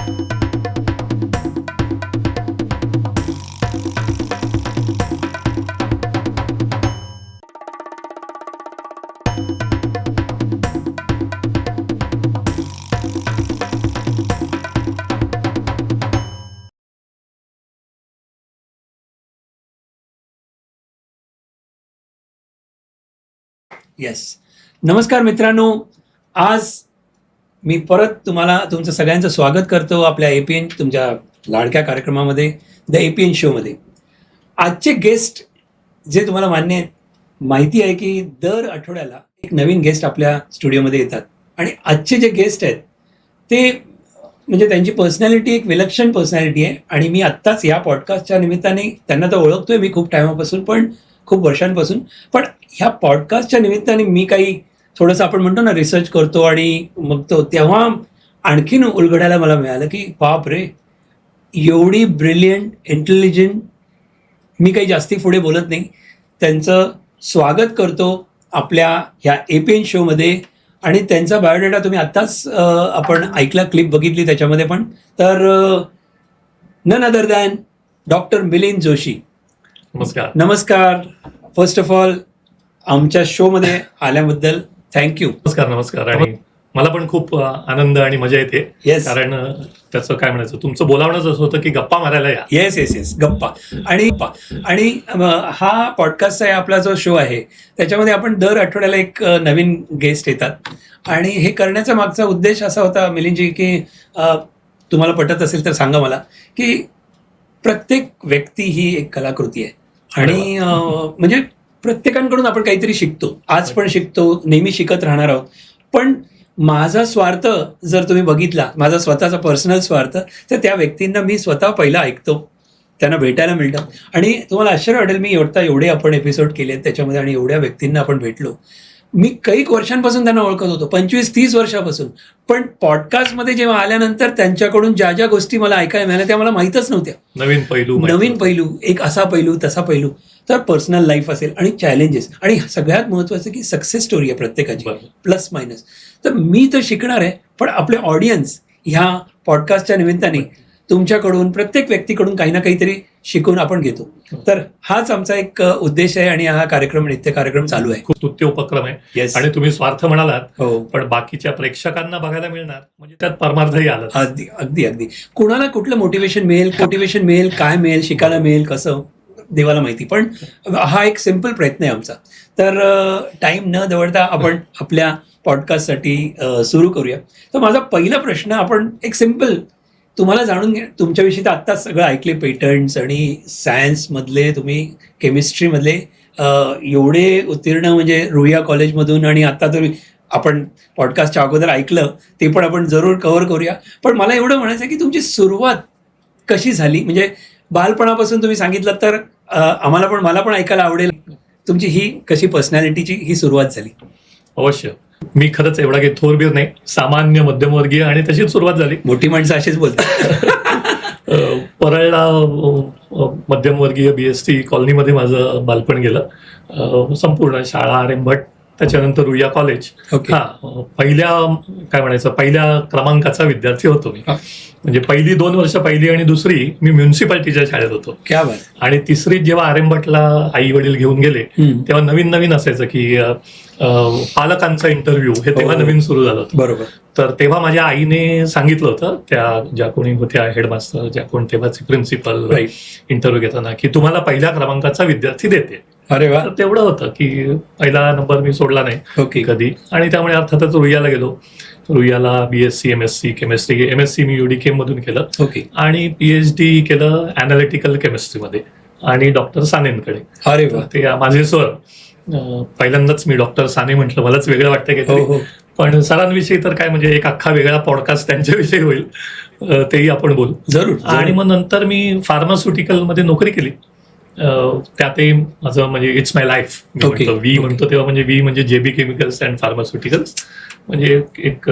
Yes. नमस्कार मित्रांनो, आज मी परत तुमचं सगळ्यांचं स्वागत करतो आपल्या एपीएन तुमच्या लाडक्या कार्यक्रमामध्ये, द एपीएन शोमध्ये. आजचे गेस्ट जे तुम्हाला माहिती आहे की दर आठवड्याला एक नवीन गेस्ट आपल्या स्टुडिओमध्ये येतात आणि आजचे जे गेस्ट आहेत ते म्हणजे त्यांची पर्सनॅलिटी एक विलक्षण पर्सनॅलिटी आहे आणि मी आत्ताच या पॉडकास्टच्या निमित्ताने त्यांना तर ओळखतोय मी खूप टायमापासून, पण खूप वर्षांपासून. पण ह्या पॉडकास्टच्या निमित्ताने मी काही थोडंसं आपण म्हणतो ना रिसर्च करतो आणि मग तेव्हा आणखीन उलगडायला मला मिळालं की बाप रे, एवढी ब्रिलियंट, इंटेलिजंट. मी काही जास्ती पुढे बोलत नाही, त्यांचं स्वागत करतो आपल्या ह्या एपीएन शोमध्ये. आणि त्यांचा बायोडेटा तुम्ही आत्ताच आपण ऐकला, क्लिप बघितली त्याच्यामध्ये पण. तर none other than doctor Milind Joshi. नमस्कार. नमस्कार. फर्स्ट ऑफ ऑल आमच्या शोमध्ये आल्याबद्दल थँक्यू. नमस्कार. आणि मला पण खूप आनंद आणि मजा येते. येस. कारण त्याचं काय म्हणायचं, तुमचं बोलावणंच असं होतं की गप्पा मारायला या. येस गप्पा. आणि हा पॉडकास्टचा आपला जो शो आहे त्याच्यामध्ये आपण दर आठवड्याला एक नवीन गेस्ट येतात आणि हे करण्याचा मागचा उद्देश असा होता मिलिंदजी की तुम्हाला पटत असेल तर सांगा मला की प्रत्येक व्यक्ती ही एक कलाकृती आहे आणि म्हणजे प्रत्येकाकडून आपण काहीतरी शिकतो. आज पण शिकतो, नेहमी शिकत राहणार आहोत. पण माझा स्वार्थ जर तुम्ही बघितला, माझा स्वतःचा पर्सनल स्वार्थ, तर त्या व्यक्तींना मी स्वतः पहिला ऐकतो, त्यांना भेटायला मिळतं. आणि तुम्हाला आश्चर्य वाटेल, मी एवढे आपण एपिसोड केलेत त्याच्यामध्ये आणि एवढ्या व्यक्तींना आपण भेटलो. मी कैक वर्षांपासून त्यांना ओळखत होतो, 25-30 वर्षापासून. पण पॉडकास्टमध्ये जेव्हा आल्यानंतर त्यांच्याकडून ज्या ज्या गोष्टी मला ऐकायला मिळाल्या त्या मला माहीतच नव्हत्या. नवीन पैलू, एक असा पैलू, तसा पैलू. तर पर्सनल लाईफ असेल आणि चॅलेंजेस, आणि सगळ्यात महत्त्वाचं की सक्सेस स्टोरी आहे प्रत्येकाची, प्लस मायनस. तर मी तर शिकणार आहे, पण आपले ऑडियन्स ह्या पॉडकास्टच्या निमित्ताने तुमच्याकडून, प्रत्येक व्यक्तीकडून काही ना काहीतरी शिकून आपण घेतो. तर हाच आमचा एक उद्देश आहे आणि हा नित्य कार्यक्रम चालू आहे. खूप स्तुत्य उपक्रम आहे. येस. आणि तुम्ही स्वार्थ म्हणालात, हो, पण बाकीच्या प्रेक्षकांना बघायला मिळणार म्हणजे त्यात परमार्थही आलं. अगदी कुणाला कुठलं मोटिवेशन मिळेल, काय मिळेल, शिकायला मिळेल, कसं देवाला माहिती. पण हा एक सिम्पल प्रयत्न आहे आमचा. तर टाइम न दवडता आपण आपल्या पॉडकास्टसाठी सुरू करूया. तर माझा पहिला प्रश्न, आपण एक सिम्पल तुम्हाला जाणून तुमच्याविषयी तर आत्ताच सगळं ऐकले, पेटंट्स आणि सायन्समधले, तुम्ही केमिस्ट्रीमधले एवढे उत्तीर्ण, म्हणजे रुईया कॉलेजमधून, आणि आता तर आपण पॉडकास्टच्या अगोदर ऐकलं ते पण आपण जरूर कव्हर करूया. पण मला एवढं म्हणायचं आहे की तुमची सुरुवात कशी झाली, म्हणजे बालपणापासून तुम्ही सांगितलं तर मला पण ऐकायला आवडेल तुमची ही कशी पर्सनॅलिटीची ही सुरुवात झाली. अवश्य. मी खरंच एवढा काही थोरबीर नाही, सामान्य मध्यमवर्गीय, आणि तशीच सुरुवात झाली. मोठी माणसं अशीच बोलतात. परळला मध्यमवर्गीय BST कॉलनीमध्ये माझं बालपण गेलं. संपूर्ण शाळा आरेंभट, त्याच्यानंतर रुईया कॉलेज. पहिल्या क्रमांकाचा विद्यार्थी होतो मी. म्हणजे पहिली 2 वर्ष, पहिली आणि दुसरी मी म्युन्सिपाल्टीच्या शाळेत होतो. क्या बात. आणि तिसरी जेव्हा आरेंभटला आई वडील घेऊन गेले तेव्हा नवीन असायचं की पालकांचा इंटरव्ह्यू, हे तेव्हा नवीन सुरू झालं होतं. बरोबर. तर तेव्हा माझ्या आईने सांगितलं होतं, त्या ज्या कोणी होत्या हेडमास्टर, ज्या कोण तेव्हाचे प्रिन्सिपल, इंटरव्ह्यू घेताना, की तुम्हाला पहिल्या क्रमांकाचा विद्यार्थी देते. अरे वा. तर तेवढं होतं की पहिला नंबर मी सोडला नाही कधी. आणि त्यामुळे अर्थातच रुईयाला गेलो. रुईयाला BSc MSc केमिस्ट्री, MSc मी UDKM मधून केलं. आणि PhD केलं अॅनालिटिकल केमिस्ट्रीमध्ये आणि डॉक्टर सानेंकडे. अरे वा. ते माझे सर, पहिल्यांदाच मी डॉक्टर साने म्हटलं, मलाच वेगळं वाटतं काहीतरी. पण सरांविषयी तर काय, म्हणजे एक अख्खा वेगळा पॉडकास्ट त्यांच्याविषयी होईल, तेही आपण बोलू जरूर. आणि मग नंतर मी फार्मास्युटिकल मध्ये नोकरी केली. त्यातही माझं म्हणजे इट्स माय लाईफ. मी म्हणतो तेव्हा म्हणजे V म्हणजे JB केमिकल्स अँड फार्मास्युटिकल्स. म्हणजे एक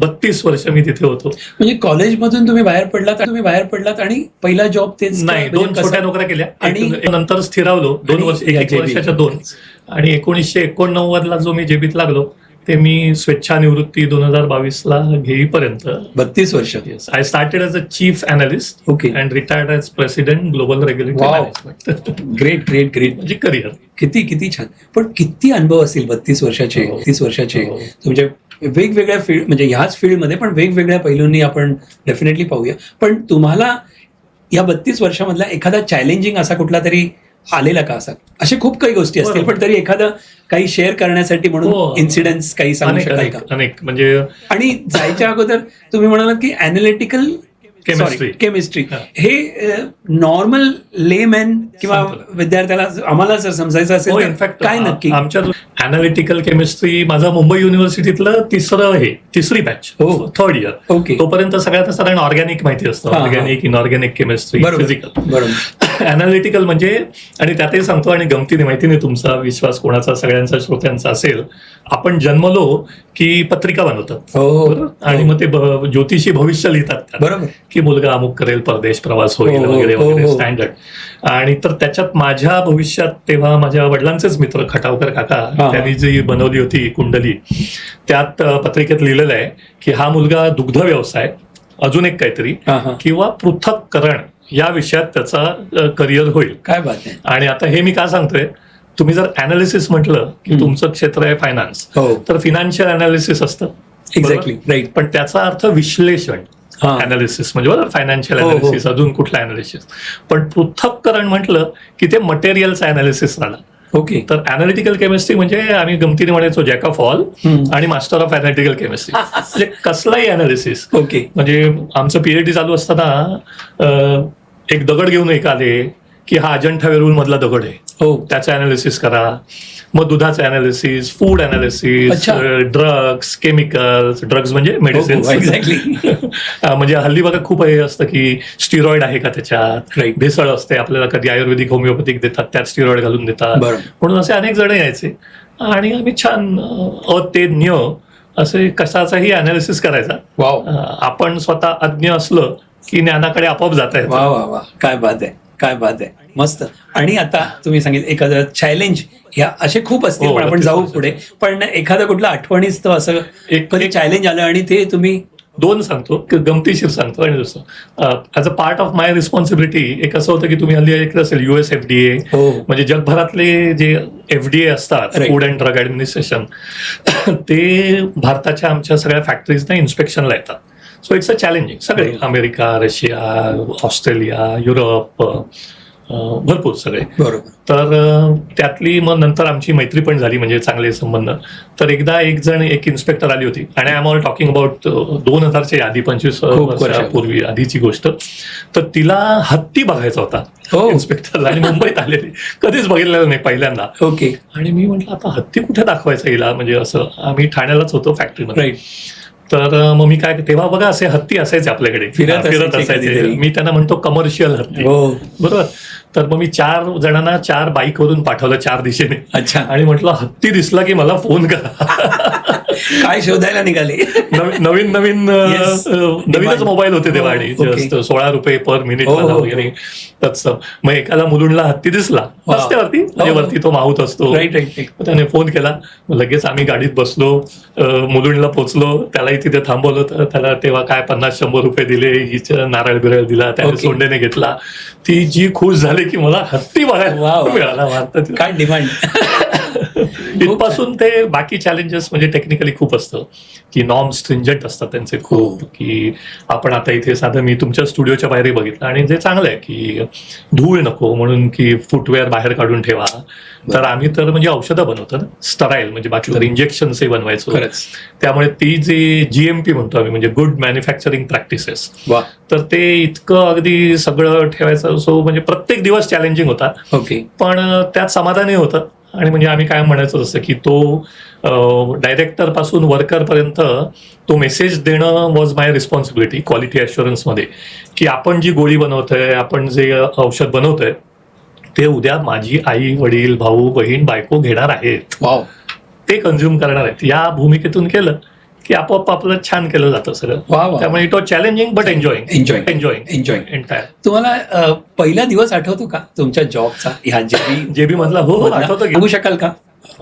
32 वर्ष मी तिथे होतो. म्हणजे कॉलेजमधून तुम्ही बाहेर पडलात आणि पहिला जॉब तेच नाही, 2 छोट्या नोकऱ्या केल्या आणि नंतर स्थिरावलो 2 वर्ष, 1 वर्षाच्या 2. आणि 1989ला जो मी JBत लागलो ते मी स्वेच्छानिवृत्ती 2022 घेईपर्यंत 32 वर्ष. I started as a chief analyst okay. And retired as president global regulatory Wow. Management. Great great great. म्हणजे करिअर. किती छान. पण किती अनुभव असतील 32 वर्षाचे, हो. 30 वर्षाचे हो. तुमचे वेगवेगळ्या फील्ड, म्हणजे ह्याच फील्डमध्ये पण वेगवेगळ्या पैलूंनी आपण डेफिनेटली पाहूया. पण तुम्हाला या 32 वर्षामधला एखादा चॅलेंजिंग असा कुठला तरी आलेला का? असा अशा खूप काही गोष्टी असतील, बरोबर. पण तरी एखादं काही शेअर करण्यासाठी हो. म्हणून इन्सिडेंट्स काही सांगू अनेक शकाल अनेक का? अनेक म्हणजे आणि जायच्या अगोदर तुम्ही म्हणालात की अनालिटिकल केमिस्ट्री हा. हे नॉर्मल लेमॅन किंवा विद्यार्थ्याला आम्हाला जर समजायचं असेल तर इनफॅक्ट काय नक्की? आमच्या अनालिटिकल केमिस्ट्री माझं मुंबई युनिव्हर्सिटीतलं तिसरी बॅच, हो. Third year. ओके. तोपर्यंत सगळ्यात साधारण ऑर्गॅनिक माहिती असतं, हा, हा. ऑर्गॅनिक इनऑर्गॅनिक केमिस्ट्री, बरोबर फिजिकल. बरोबर. अनालिटिकल म्हणजे, आणि त्यातही सांगतो आणि गमतीने माहितीने तुमचा विश्वास कोणाचा सगळ्यांचा श्रोत्यांचा असेल, आपण जन्मलो की पत्रिका बनवतात, हो. बरोबर? आणि मग ते ज्योतिषी भविष्य लिहितात त्यात. बरोबर. की मुलगा अमुक करेल, परदेश प्रवास होईल हो, वगैरे हो, वगैरे हो. स्टँडर्ड. आणि तर त्याच्यात माझ्या भविष्यात तेव्हा माझ्या वडिलांचेच मित्र खटावकर काका, हा. त्यांनी जी बनवली होती कुंडली, त्यात पत्रिकेत लिहिलेलं आहे की हा मुलगा दुग्ध व्यवसाय, अजून एक काहीतरी, हा, हा. किंवा पृथक्करण या विषयात त्याचा करिअर होईल. काय बात आहे. आणि आता हे मी का सांगतोय, तुम्ही जर अनालिसिस म्हटलं की तुमचं क्षेत्र आहे फायनान्स, हो. तर फिनान्शियल अनालिसिस असतं. Exactly right. पण त्याचा अर्थ विश्लेषण, हा. अनालिसिस म्हणजे बरं, फायनान्शियल हो, हो. अनालिसिस, अजून कुठलं अनालिसिस. पण पृथक्करण म्हटलं की ते मटेरियलचं अनालिसिस झालं. ओके. तर अनालिटिकल केमिस्ट्री म्हणजे आम्ही गमतीने म्हणायचो जॅक ऑफ ऑल आणि मास्टर ऑफ अनालिटिकल केमिस्ट्री. म्हणजे कसलाही अनालिसिस. ओके. म्हणजे आमचं पीएचडी चालू असताना एक दगड घेऊन एक आले की हा अजंठा वेरूळ मधला दगड आहे, हो. त्याचं अनालिसिस करा. मग दुधाचं अनालिसिस, फूड अनालिसिस, अच्छा. ड्रग्स, केमिकल्स, ड्रग्स म्हणजे मेडिसिन. एक्झॅक्टली. म्हणजे हल्ली बघा खूप हे असतं की स्टिरॉइड आहे का त्याच्यात, Right. भेसळ असते, आपल्याला कधी आयुर्वेदिक होमिओपॅथिक देतात, त्यात स्टिरॉइड घालून देतात. बरोबर. म्हणून असे अनेक जण यायचे आणि आम्ही छान अतेज्ञ असे कशाचाही अनालिसिस करायचा. वाव. आपण स्वतः अज्ञ असलं की ज्ञानाकडे आपोआप जाता येतं. वा वा वा. काय बात आहे, काय बात आहे. मस्त. आणि आता तुम्ही सांगितलं एखादं चॅलेंज, ह्या असे खूप असतील, हो, पण आपण नक्कीच. जाऊ पुढे. पण एखादं कुठलं आठवणीच तर असं कधी चॅलेंज आलं आणि ते तुम्ही? दोन सांगतो, गमतीशीर सांगतो. आणि दुसरं as a part of my responsibility एक असं होतं की तुम्ही हल्ली ऐकलं असेल US FDA, हो. म्हणजे जगभरातले जे FDA असतात, Right. Food and drug administration, ते भारताच्या आमच्या सगळ्या फॅक्टरीजना इन्स्पेक्शनला येतात. So it's a challenging. सगळे बरोबर. अमेरिका, रशिया, ऑस्ट्रेलिया, युरोप, भरपूर सगळे. बरोबर. तर त्यातली मग नंतर आमची मैत्री पण झाली, म्हणजे चांगले संबंध. तर एकदा एक इन्स्पेक्टर आली होती, आणि I am all talking about 2000च्या आधी, 25 वर्षापूर्वी आधीची गोष्ट. तर तिला हत्ती बघायचा होता हो. इन्स्पेक्टरला, आणि मुंबईत आलेली, कधीच बघितलेलं नाही पहिल्यांदा. ओके. आणि मी म्हटलं आता हत्ती कुठे दाखवायचा हिला, म्हणजे असं आम्ही ठाण्यालाच होतो फॅक्टरीमध्ये. राईट. तर मग मी काय, तेव्हा बघा असे हत्ती असायचे आपल्याकडे, फिरत असायचे असायचे. कधीतरी. मी त्यांना म्हणतो कमर्शियल हत्ती, हो. बरोबर. तर मग मी 4 जणांना 4 बाईकवरून पाठवलं 4 दिशेने, अच्छा. आणि म्हटलं हत्ती दिसला की मला फोन करा. काय शोधायला निघाले? नवीन Yes. नवीनच मोबाईल होते तेव्हा, आणि Okay. जस्ट ₹16 पर मिनिट हो, हो, वगैरे तत्सम. मग एकाला मुलुंडला हत्ती दिसला Wow. रस्त्यावरती, म्हणजे हो. वरती तो माहूत असतो. Right right. मग त्याने फोन केला, मग लगेच आम्ही गाडीत बसलो, मुलुंडला पोहोचलो, त्यालाही तिथे थांबवलं. तर त्याला तेव्हा काय ₹50-100 दिले, हिचं नारळ बिरळ दिला, त्याने Okay. सोंडेने घेतला. ती जी खुश झाली की मला हत्ती बघायला Wow. मिळाला भारतात. काय डिमांड. इथपासून ते बाकी चॅलेंजेस म्हणजे टेक्निकली खूप असतं की नॉर्म स्ट्रिंजंट असतात त्यांचे खूप, की आपण आता इथे साधं मी तुमच्या स्टुडिओच्या बाहेरही बघितलं, आणि जे चांगलं आहे की धूळ नको म्हणून की फुटवेअर बाहेर काढून ठेवा. तर आम्ही तर म्हणजे औषधं बनवतो ना, स्टराईल, म्हणजे बाकी तर इंजेक्शन्सही बनवायचो. खरंच. त्यामुळे ती जी GMP म्हणतो आम्ही, म्हणजे गुड मॅन्युफॅक्चरिंग प्रॅक्टिसेस, वा. तर ते इतकं अगदी सगळं ठेवायचं. सो म्हणजे प्रत्येक दिवस चॅलेंजिंग होता, ओके. पण त्यात समाधानही होतं. आणि म्हणजे आम्ही काय म्हणायचं असं की तो डायरेक्टर पासून वर्कर पर्यंत तो मेसेज देणं वॉज माय रिस्पॉन्सिबिलिटी क्वालिटी अश्युरन्समध्ये, की आपण जी गोळी बनवतोय, आपण जे औषध बनवतोय, ते उद्या माझी आई, वडील, भाऊ, बहीण, बायको घेणार आहेत, वाव. ते कन्झ्युम करणार आहेत. या भूमिकेतून केलं की आपोआप आपलं छान केलं जातं सगळं. वा वा. त्यामुळे it was challenging but enjoying entire. तुम्हाला पहिला दिवस आठवतो का तुमच्या जॉबचा, ह्या जेबी मधला? हो, आठवतो की. सांगू शकाल का?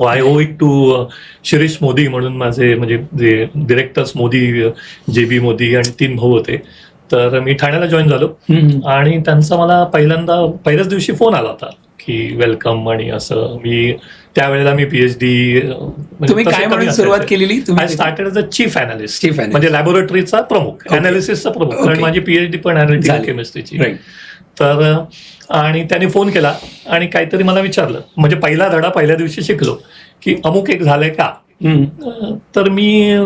I owe it to Shirish Modi म्हणून माझे म्हणजे जे डिरेक्टर्स मोदी, JB मोदी आणि 3 भाऊ होते. तर मी ठाण्याला जॉईन झालो आणि त्यांचा मला पहिल्याच दिवशी फोन आला होता की वेलकम आणि असं. त्यावेळेला मी PhD तुम्ही काय म्हणून सुरुवात केलेली? I started as a chief analyst, Chief analyst. म्हणजे लॅबोरेटरीचा प्रमुख, अनालिसिसचा प्रमुख, कारण माझी PhD पण अनालिटिकल केमिस्ट्रीची. तर आणि त्याने फोन केला आणि काहीतरी मला विचारलं, म्हणजे पहिला धडा पहिल्या दिवशी शिकलो की अमुक एक झालंय का. तर मी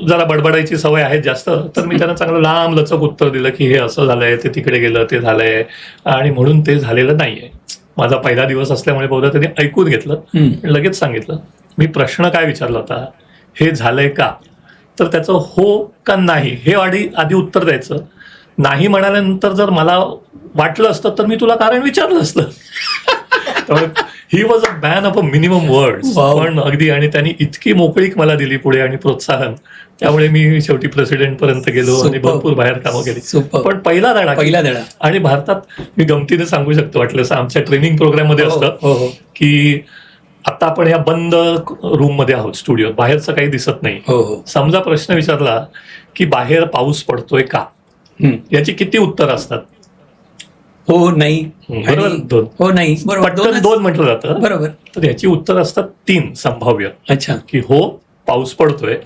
जरा बडबडायची सवय आहे जास्त, तर मी त्यांना चांगलं लांब लचक उत्तर दिलं की हे असं झालंय, ते तिकडे गेलं, ते झालंय आणि म्हणून ते झालेलं नाहीये. माझा पहिला दिवस असल्यामुळे बहुधा त्यांनी ऐकून घेतलं, लगेच सांगितलं. मी प्रश्न काय विचारला होता, हे झालंय का, तर त्याचं हो का नाही हे आधी उत्तर द्यायचं. नाही म्हणाल्यानंतर जर मला वाटलं असतं तर मी तुला कारण विचारलं असतं. त्यामुळे he was a man of a minimum words. पण अगदी, आणि त्यांनी इतकी मोकळीक मला दिली पुढे आणि प्रोत्साहन, त्यामुळे मी शेवटी प्रेसिडेंट पर्यंत गेलो आणि भरपूर बाहेर कामं केली. पण पहिला धडा. आणि भारतात मी गमतीने सांगू शकतो, वाटलं आमच्या ट्रेनिंग प्रोग्राम मध्ये असतं की आता आपण या बंद रूम मध्ये आहोत, स्टुडिओ, बाहेरचं काही दिसत नाही. समजा प्रश्न विचारला की बाहेर पाऊस पडतोय का, याची किती उत्तर असतात? हो, नाही, बरोबर, 2. हो, नाही, पटकन 2 म्हटलं जातं. बरोबर. तर याची उत्तर असतात 3 संभाव्य. अच्छा. की हो पाऊस पडतोय,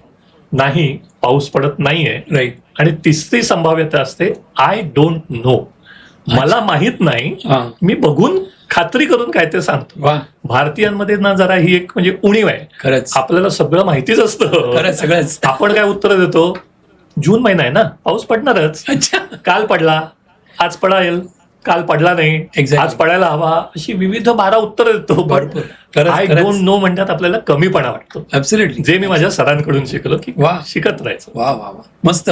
नाही पाऊस पडत नाहीये, राईट. आणि तिसरी संभाव्यता असते आय डोंट नो, मला माहित नाही, मी बघून खात्री करून काय ते सांगतो. भारतीयांमध्ये ना जरा ही एक म्हणजे उणीव आहे. खरंच, आपल्याला सगळं माहितीच असतं. सगळंच. आपण काय उत्तर देतो, जून महिना आहे ना, पाऊस पडणारच. अच्छा. काल पडला, आज पडायला, काल पडला नाही, आज पडायला हवा, अशी विविध 12 उत्तरं देतो. भरपूर. आय डोंट नो म्हणतात आपल्याला कमीपणा वाटतो. ऍब्सोल्युटली. जे मी माझ्या सरांकडून शिकलो की शिकत राहायचं. वा. मस्त.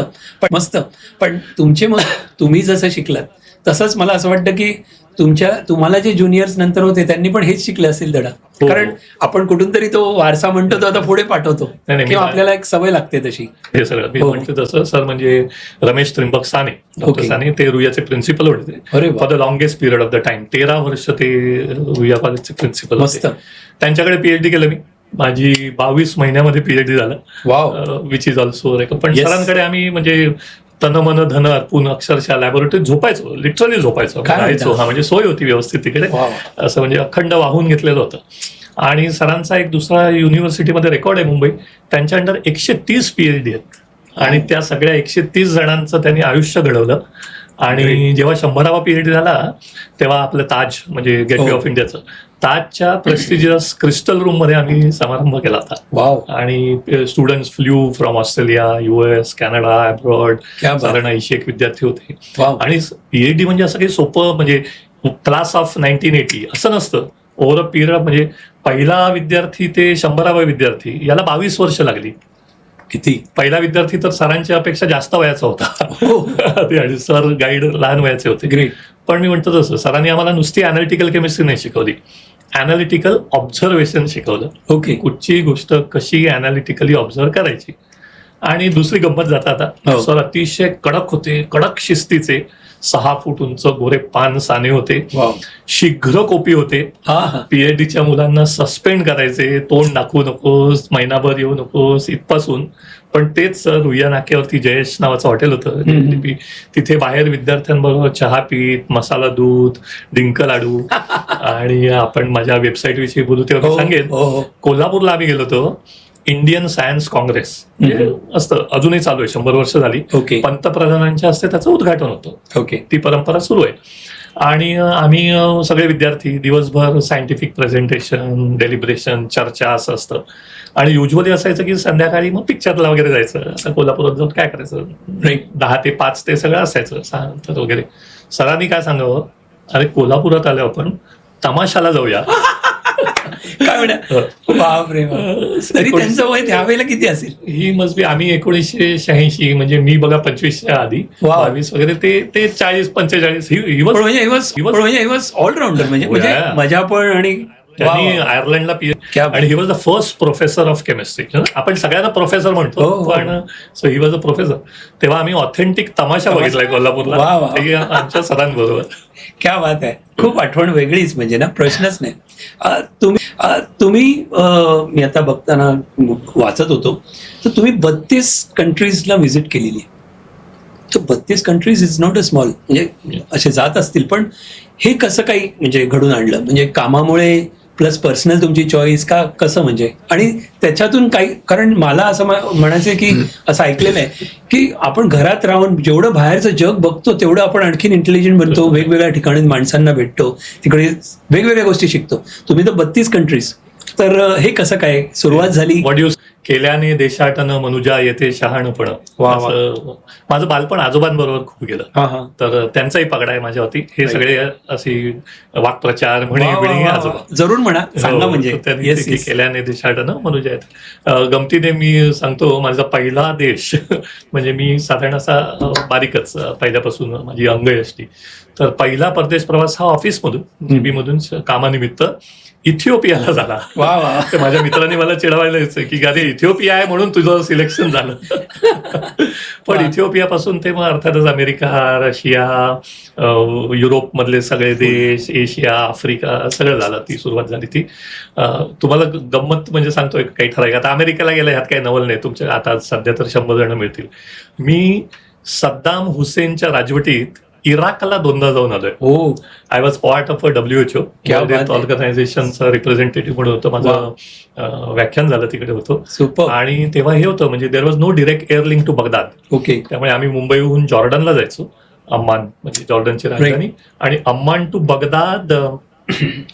पण तुम्ही जसं शिकलात तसंच मला असं वाटतं की तुम्हाला जे ज्युनियर्स नंतर होते त्यांनी पण हेच शिकले असेल धडा. कारण आपण कुठून तरी तो वारसा म्हणतो तो आता पुढे पाठवतो, किंवा आपल्याला एक सवय लागते तशी. हे सगळं मी म्हणतो तसं. सर म्हणजे रमेश त्रिंबक साने, डॉक्टर साने, ते रुईयाचे प्रिन्सिपल होते for the longest period of the time. 13 वर्ष ते रुईया कॉलेजचे प्रिन्सिपल होते. त्यांच्याकडे PhD केलं मी. माझी 22 महिन्यामध्ये PhD झालं, विच इज ऑल्सो. पण सरांकडे आम्ही म्हणजे तन मन धन अर्पून अक्षरशः लॅबोरेटरीत झोपायचो, लिटरली झोपायचो, राहायचो. म्हणजे सोय होती व्यवस्थित तिकडे, असं म्हणजे अखंड वाहून घेतलेलं होतं. आणि सरांचा एक दुसरा युनिव्हर्सिटीमध्ये रेकॉर्ड आहे मुंबई, त्यांच्या अंडर 130 PhD आहेत आणि त्या सगळ्या 130 जणांचं त्यांनी आयुष्य घडवलं. आणि जेव्हा 100वा PhD झाला तेव्हा आपलं ताज म्हणजे गेटवे ऑफ इंडियाचं, ताजच्या प्रेस्टिजियस क्रिस्टल रूम मध्ये आम्ही समारंभ केला होता. आणि students flew from Australia, US, Canada, abroad, साधारण 81 विद्यार्थी होते. आणि PhD म्हणजे असं काही सोपं, म्हणजे क्लास ऑफ 1980 असं नसतं. ओव्हर अ पिरियड, म्हणजे पहिला विद्यार्थी ते 100वा विद्यार्थी याला 22 वर्ष लागली. किती? पहिला विद्यार्थी तर सरांच्या अपेक्षा जास्त वयाचा होता. आणि सर गाईड लहान वयाचे होते. ग्रेट. पण मी म्हणतो तसं सरांनी आम्हाला नुसती अनालिटिकल केमिस्ट्री नाही शिकवली, अनालिटिकल ऑब्झर्वेशन शिकवलं. कुठची गोष्ट कशी अनालिटिकली ऑब्झर्व करायची. आणि दुसरी गंमत जाता सर अतिशय कडक होते, कडक शिस्तीचे. 6 फूट उंच गोरे पान साने होते, शीघ्र कोपी होते. PhDच्या मुलांना सस्पेंड करायचे, तोंड दाखवू नकोस, महिनाभर येऊ नकोस इथपासून. पण तेच रुईया नाक्यावरती जयेश नावाचं हॉटेल होतं, तिथे बाहेर विद्यार्थ्यांबरोबर चहा पीत, मसाला दूध, डिंक लाडू. आणि आपण माझ्या वेबसाईट विषयी बोलू तेव्हा सांगेन, कोल्हापूरला आम्ही गेलो होतो. इंडियन सायन्स काँग्रेस असतं, अजूनही चालू आहे, 100 वर्ष झाली. पंतप्रधानांच्या हस्ते त्याचं उद्घाटन होतं. ती परंपरा सुरू आहे. आणि आम्ही सगळे विद्यार्थी दिवसभर सायंटिफिक प्रेझेंटेशन, डेलिब्रेशन, चर्चा असं असतं. आणि युजली असायचं की संध्याकाळी मग पिक्चरला वगैरे जायचं. आता कोल्हापुरात जाऊन काय करायचं, 10 ते 5 ते सगळं असायचं, 6 नंतर वगैरे. सरांनी काय सांगावं, अरे कोल्हापुरात आलो आपण, तमाशाला जाऊया. काय म्हणा, बापरे. तरी त्यांचं वय त्यावेळेला किती असेल? ही मस्ट बी, आम्ही 1986, म्हणजे मी बघा 25च्या आधी, 22 वगैरे, ते 40-45. म्हणजे ऑलराऊंडर, म्हणजे मजा पण आणि त्यांनी आयर्लंडला आणि ही was the first professor of chemistry. आपण सगळ्यांना प्रोफेसर म्हणतो, पण so he was a professor. तेव्हा आम्ही ऑथेंटिक तमाशा बघितलाय कोल्हापूरला आमच्या सरांबरोबर. क्या बात आहे. खूप आठवण वेगळीच म्हणजे ना, प्रश्नच नाही. तुम्ही मी आता बघताना वाचत होतो तर तुम्ही 32 कंट्रीजला व्हिजिट केलेली आहे. तर 32 countries is not a small, म्हणजे असे जात असतील, पण हे कसं काही म्हणजे घडून आणलं? म्हणजे कामामुळे प्लस पर्सनल तुमची चॉईस का, कसं म्हणजे? आणि त्याच्यातून काही, कारण मला असं म्हणायचं की असं ऐकलेलं आहे की आपण घरात राहून जेवढं बाहेरचं जग बघतो तेवढं आपण आणखीन इंटेलिजंट बनतो, वेगवेगळ्या ठिकाणी माणसांना भेटतो, तिकडे वेगवेगळ्या गोष्टी शिकतो. तुम्ही तर 32 कंट्रीज, तर हे कसं काय सुरुवात झाली? केल्याने देशाटन मनुजा येथे शहाणपण. माझं बालपण आजोबांबरोबर खूप गेलं, तर त्यांचाही पगडा आहे माझ्यावरती. हे सगळे अशी वाक्प्रचार म्हणे आजोबा जरूर म्हणा, सांगा. म्हणजे केल्याने देशाटन मनुजा येथे. गमतीने मी सांगतो, माझा पहिला देश म्हणजे मी साधारण असा बारीकच पहिल्यापासून माझी अंगयष्टी, तर पहिला परदेश प्रवास हा ऑफिसमधून जीबी मधून कामानिमित्त इथिओपियाला झाला. माझ्या मित्रांनी मला चिडवायला यायचं की अरे इथिओपिया आहे म्हणून तुझं सिलेक्शन झालं. पण इथिओपियापासून ते मग अर्थातच अमेरिका, रशिया, युरोप मधले सगळे देश, एशिया, आफ्रिका सगळं झालं. ती सुरुवात झाली ती. तुम्हाला गंमत म्हणजे सांगतोय काही ठराविक. आता अमेरिकेला गेलं ह्यात काही नवल नाही, तुमच्या आता सध्या तर 100 जण मिळतील. मी सद्दाम हुसेनच्या राजवटीत इराकला 2दा जाऊन आलोय. I was part of WHO ऑर्गनायझेशनचं रिप्रेझेंटेटिव्ह म्हणून होतं. माझं व्याख्यान झालं तिकडे होतं. आणि तेव्हा हे होतं म्हणजे there was no direct air link to Baghdad. त्यामुळे आम्ही मुंबईहून जॉर्डनला जायचो, अम्मान म्हणजे जॉर्डनची राजधानी, आणि Amman to Baghdad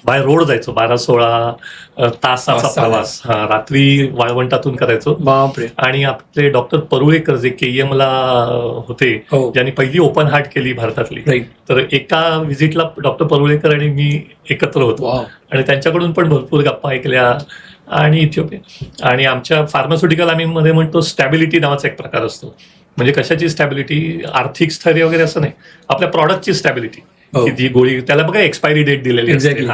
by road जायचो. 12-16 तासाचा प्रवास रात्री वाळवंटातून करायचो. आणि आपले डॉक्टर परुळेकर जे KEM ला होते, ज्यांनी पहिली ओपन हार्ट केली भारतातली, तर एका व्हिजिटला डॉक्टर परुळेकर आणि मी एकत्र होतो आणि त्यांच्याकडून पण भरपूर गप्पा ऐकल्या. आणि इथिओपिया आणि आमच्या फार्मास्युटिकल आम्ही मध्ये म्हणतो स्टॅबिलिटी नावाचा एक प्रकार असतो. म्हणजे कशाची स्टॅबिलिटी? आर्थिक स्थैर्य वगैरे असं नाही, आपल्या प्रॉडक्टची स्टॅबिलिटी. की जी गोळी त्याला बघा एक्सपायरी डेट दिलेली असते,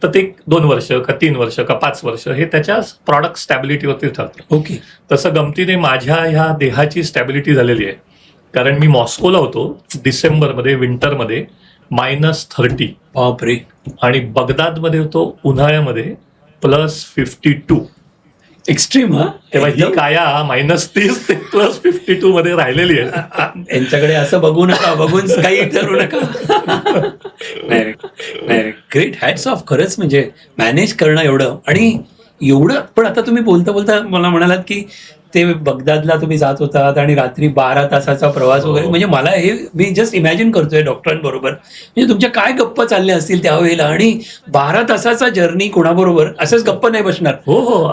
तर ते 2 वर्ष का 3 वर्ष का 5 वर्ष हे त्याच्या प्रॉडक्ट स्टॅबिलिटीवरती ठरतं. तसं गमतीने माझ्या ह्या देहाची स्टॅबिलिटी झालेली आहे, कारण मी मॉस्कोला होतो डिसेंबरमध्ये, विंटरमध्ये -30, आणि बगदादमध्ये होतो उन्हाळ्यामध्ये +52. एक्स्ट्रीम. तेव्हा ही काया -30 ते +52 मध्ये राहिलेली आहे. यांच्याकडे असं बघू नका, बघून काही ठरू नका. नाही, ग्रेट, हॅट्स ऑफ. खरंच म्हणजे मॅनेज करणं एवढं आणि एवढं. पण आता तुम्ही बोलता बोलता मला म्हणालात की ते बगदादला तुम्ही जात होतात आणि रात्री 12 तासाचा प्रवास वगैरे. म्हणजे मला हे मी जस्ट इमॅजिन करतोय डॉक्टरांबरोबर, म्हणजे तुमच्या काय गप्पा चालल्या असतील त्यावेळेला. आणि 12 तासाचा जर्नी कोणाबरोबर असंच गप्पा नाही बसणार.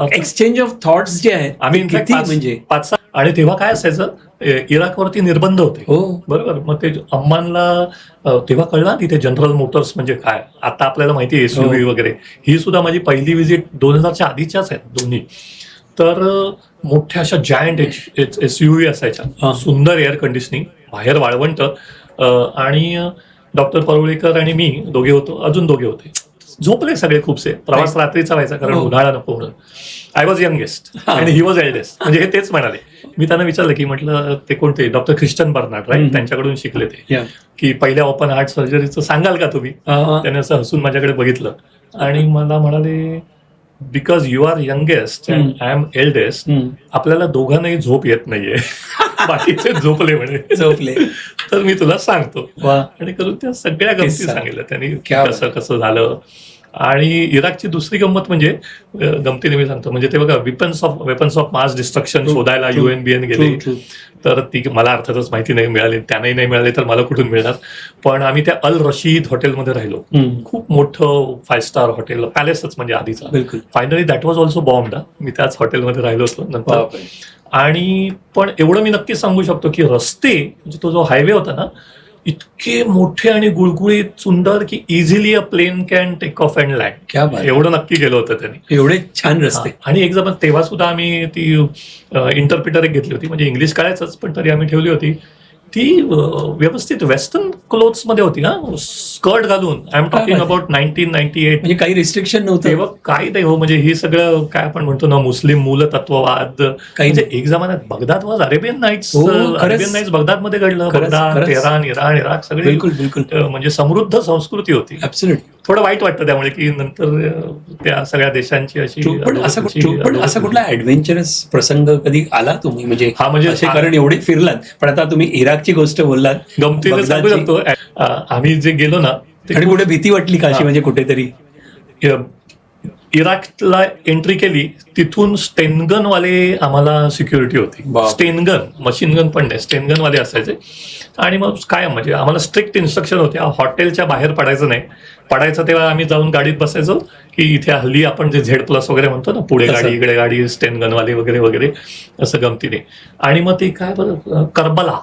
एक्सचेंज ऑफ थॉट्स जे आहेत आम्ही म्हणजे 5-6. आणि तेव्हा काय असायचं, इराकवरती निर्बंध होते. बरोबर. मग ते अम्मानला तेव्हा कळलं तिथे जनरल मोटर्स म्हणजे काय. आता आपल्याला माहिती आहे SUV वगैरे. ही सुद्धा माझी पहिली व्हिजिट 2000च्या आधीच्याच आहेत दोन्ही. तर मोठ्या अशा जायंट SUV असायच्या, सुंदर एअर कंडिशनिंग, बाहेर वाळवंट. आणि डॉक्टर परुळेकर आणि मी दोघे होतो, अजून दोघे होते. झोपले सगळे खूपसे. प्रवास रात्रीचा व्हायचा कारण उन्हाळा नको म्हणून. आय वॉज यंगेस्ट आणि ही वॉज एल्डेस्ट. म्हणजे हे तेच म्हणाले. मी त्यांना विचारलं की म्हटलं ते कोणते, डॉक्टर ख्रिश्चन बर्नार्ड, राईट, त्यांच्याकडून शिकले ते, की पहिल्या ओपन हार्ट सर्जरीचं सांगाल का तुम्ही? त्याने असं हसून माझ्याकडे बघितलं आणि मला म्हणाले, because you are youngest and I am eldest, आपल्याला दोघांनाही झोप येत नाहीये, बाकीचे झोपले म्हणे. तर मी तुला सांगतो. आणि करून त्या सगळ्या गमती सांगितल्या त्यांनी, कसं कसं झालं. आणि इराकची दुसरी गंमत म्हणजे गमतीने मी सांगतो, म्हणजे ते बघा वेपन्स ऑफ मास डिस्ट्रक्शन शोधायला UNBN गेले, तर ती मला अर्थातच माहिती नाही मिळाली, त्यांनाही नाही मिळाली तर मला कुठून मिळणार. पण आम्ही त्या अल रशीद हॉटेलमध्ये राहिलो, खूप मोठं 5 स्टार हॉटेल, पॅलेसच म्हणजे आधीचा. Finally that was also bombed. मी त्याच हॉटेलमध्ये राहिलो होतो नंतर. आणि पण एवढं मी नक्कीच सांगू शकतो की रस्ते, म्हणजे तो जो हायवे होता ना, इतके मोठे आणि गुळगुळीत सुंदर की easily a plane can take off and land. एवढं नक्की गेलो होतं त्यांनी, एवढे छान रस्ते. आणि एकदम तेव्हा सुद्धा आम्ही ती इंटरप्रिटर एक घेतली होती, म्हणजे इंग्लिश कळायचंच पण तरी आम्ही ठेवली होती ती व्यवस्थित वेस्टर्न क्लोथ्स मध्ये होती ना, स्कर्ट घालून. I am talking about 1998. म्हणजे काही रिस्ट्रिक्शन नव्हतं तेव्हा काही नाही हो, म्हणजे हे सगळं काय आपण म्हणतो ना, मुस्लिम मूलतत्ववाद. म्हणजे एक जमान्यात Baghdad was Arabian nights. Arabian nights Baghdad मध्ये घडलं. बगदाद, तेहरान, इराण, इराक सगळे बिलकुल बिलकुल म्हणजे समृद्ध संस्कृती होती. ऍब्सोल्युटली. थोडं वाईट वाटतं त्यामुळे की नंतर त्या सगळ्या देशांची अशी. पण असा कुठला ऍडव्हेंचरस प्रसंग कधी आला तुम्ही, म्हणजे हा म्हणजे असे कारण एवढे फिरलात, पण आता तुम्ही इराकची गोष्ट बोललात, गमतीने सांगू शकतो. आम्ही जे गेलो ना, आणि कुठे भीती वाटली का अशी, म्हणजे कुठेतरी इराकला एंट्री केली, तिथून स्टेनगन वाले आम्हाला सिक्युरिटी होती. स्टेनगन, मशीन गन पण नाही, स्टेनगन वाले असायचे. आणि मग काय म्हणजे आम्हाला स्ट्रिक्ट इन्स्ट्रक्शन होते, हॉटेलच्या बाहेर पडायचं नाही. पडायचं तेव्हा आम्ही जाऊन गाडीत बसायचो, की इथे हल्ली आपण जे Z+ वगैरे म्हणतो ना, पुढे गाडी इकडे गाडी, स्टेनगनवाले वगैरे वगैरे, असं गमतीने. आणि मग ते काय बरं, करबला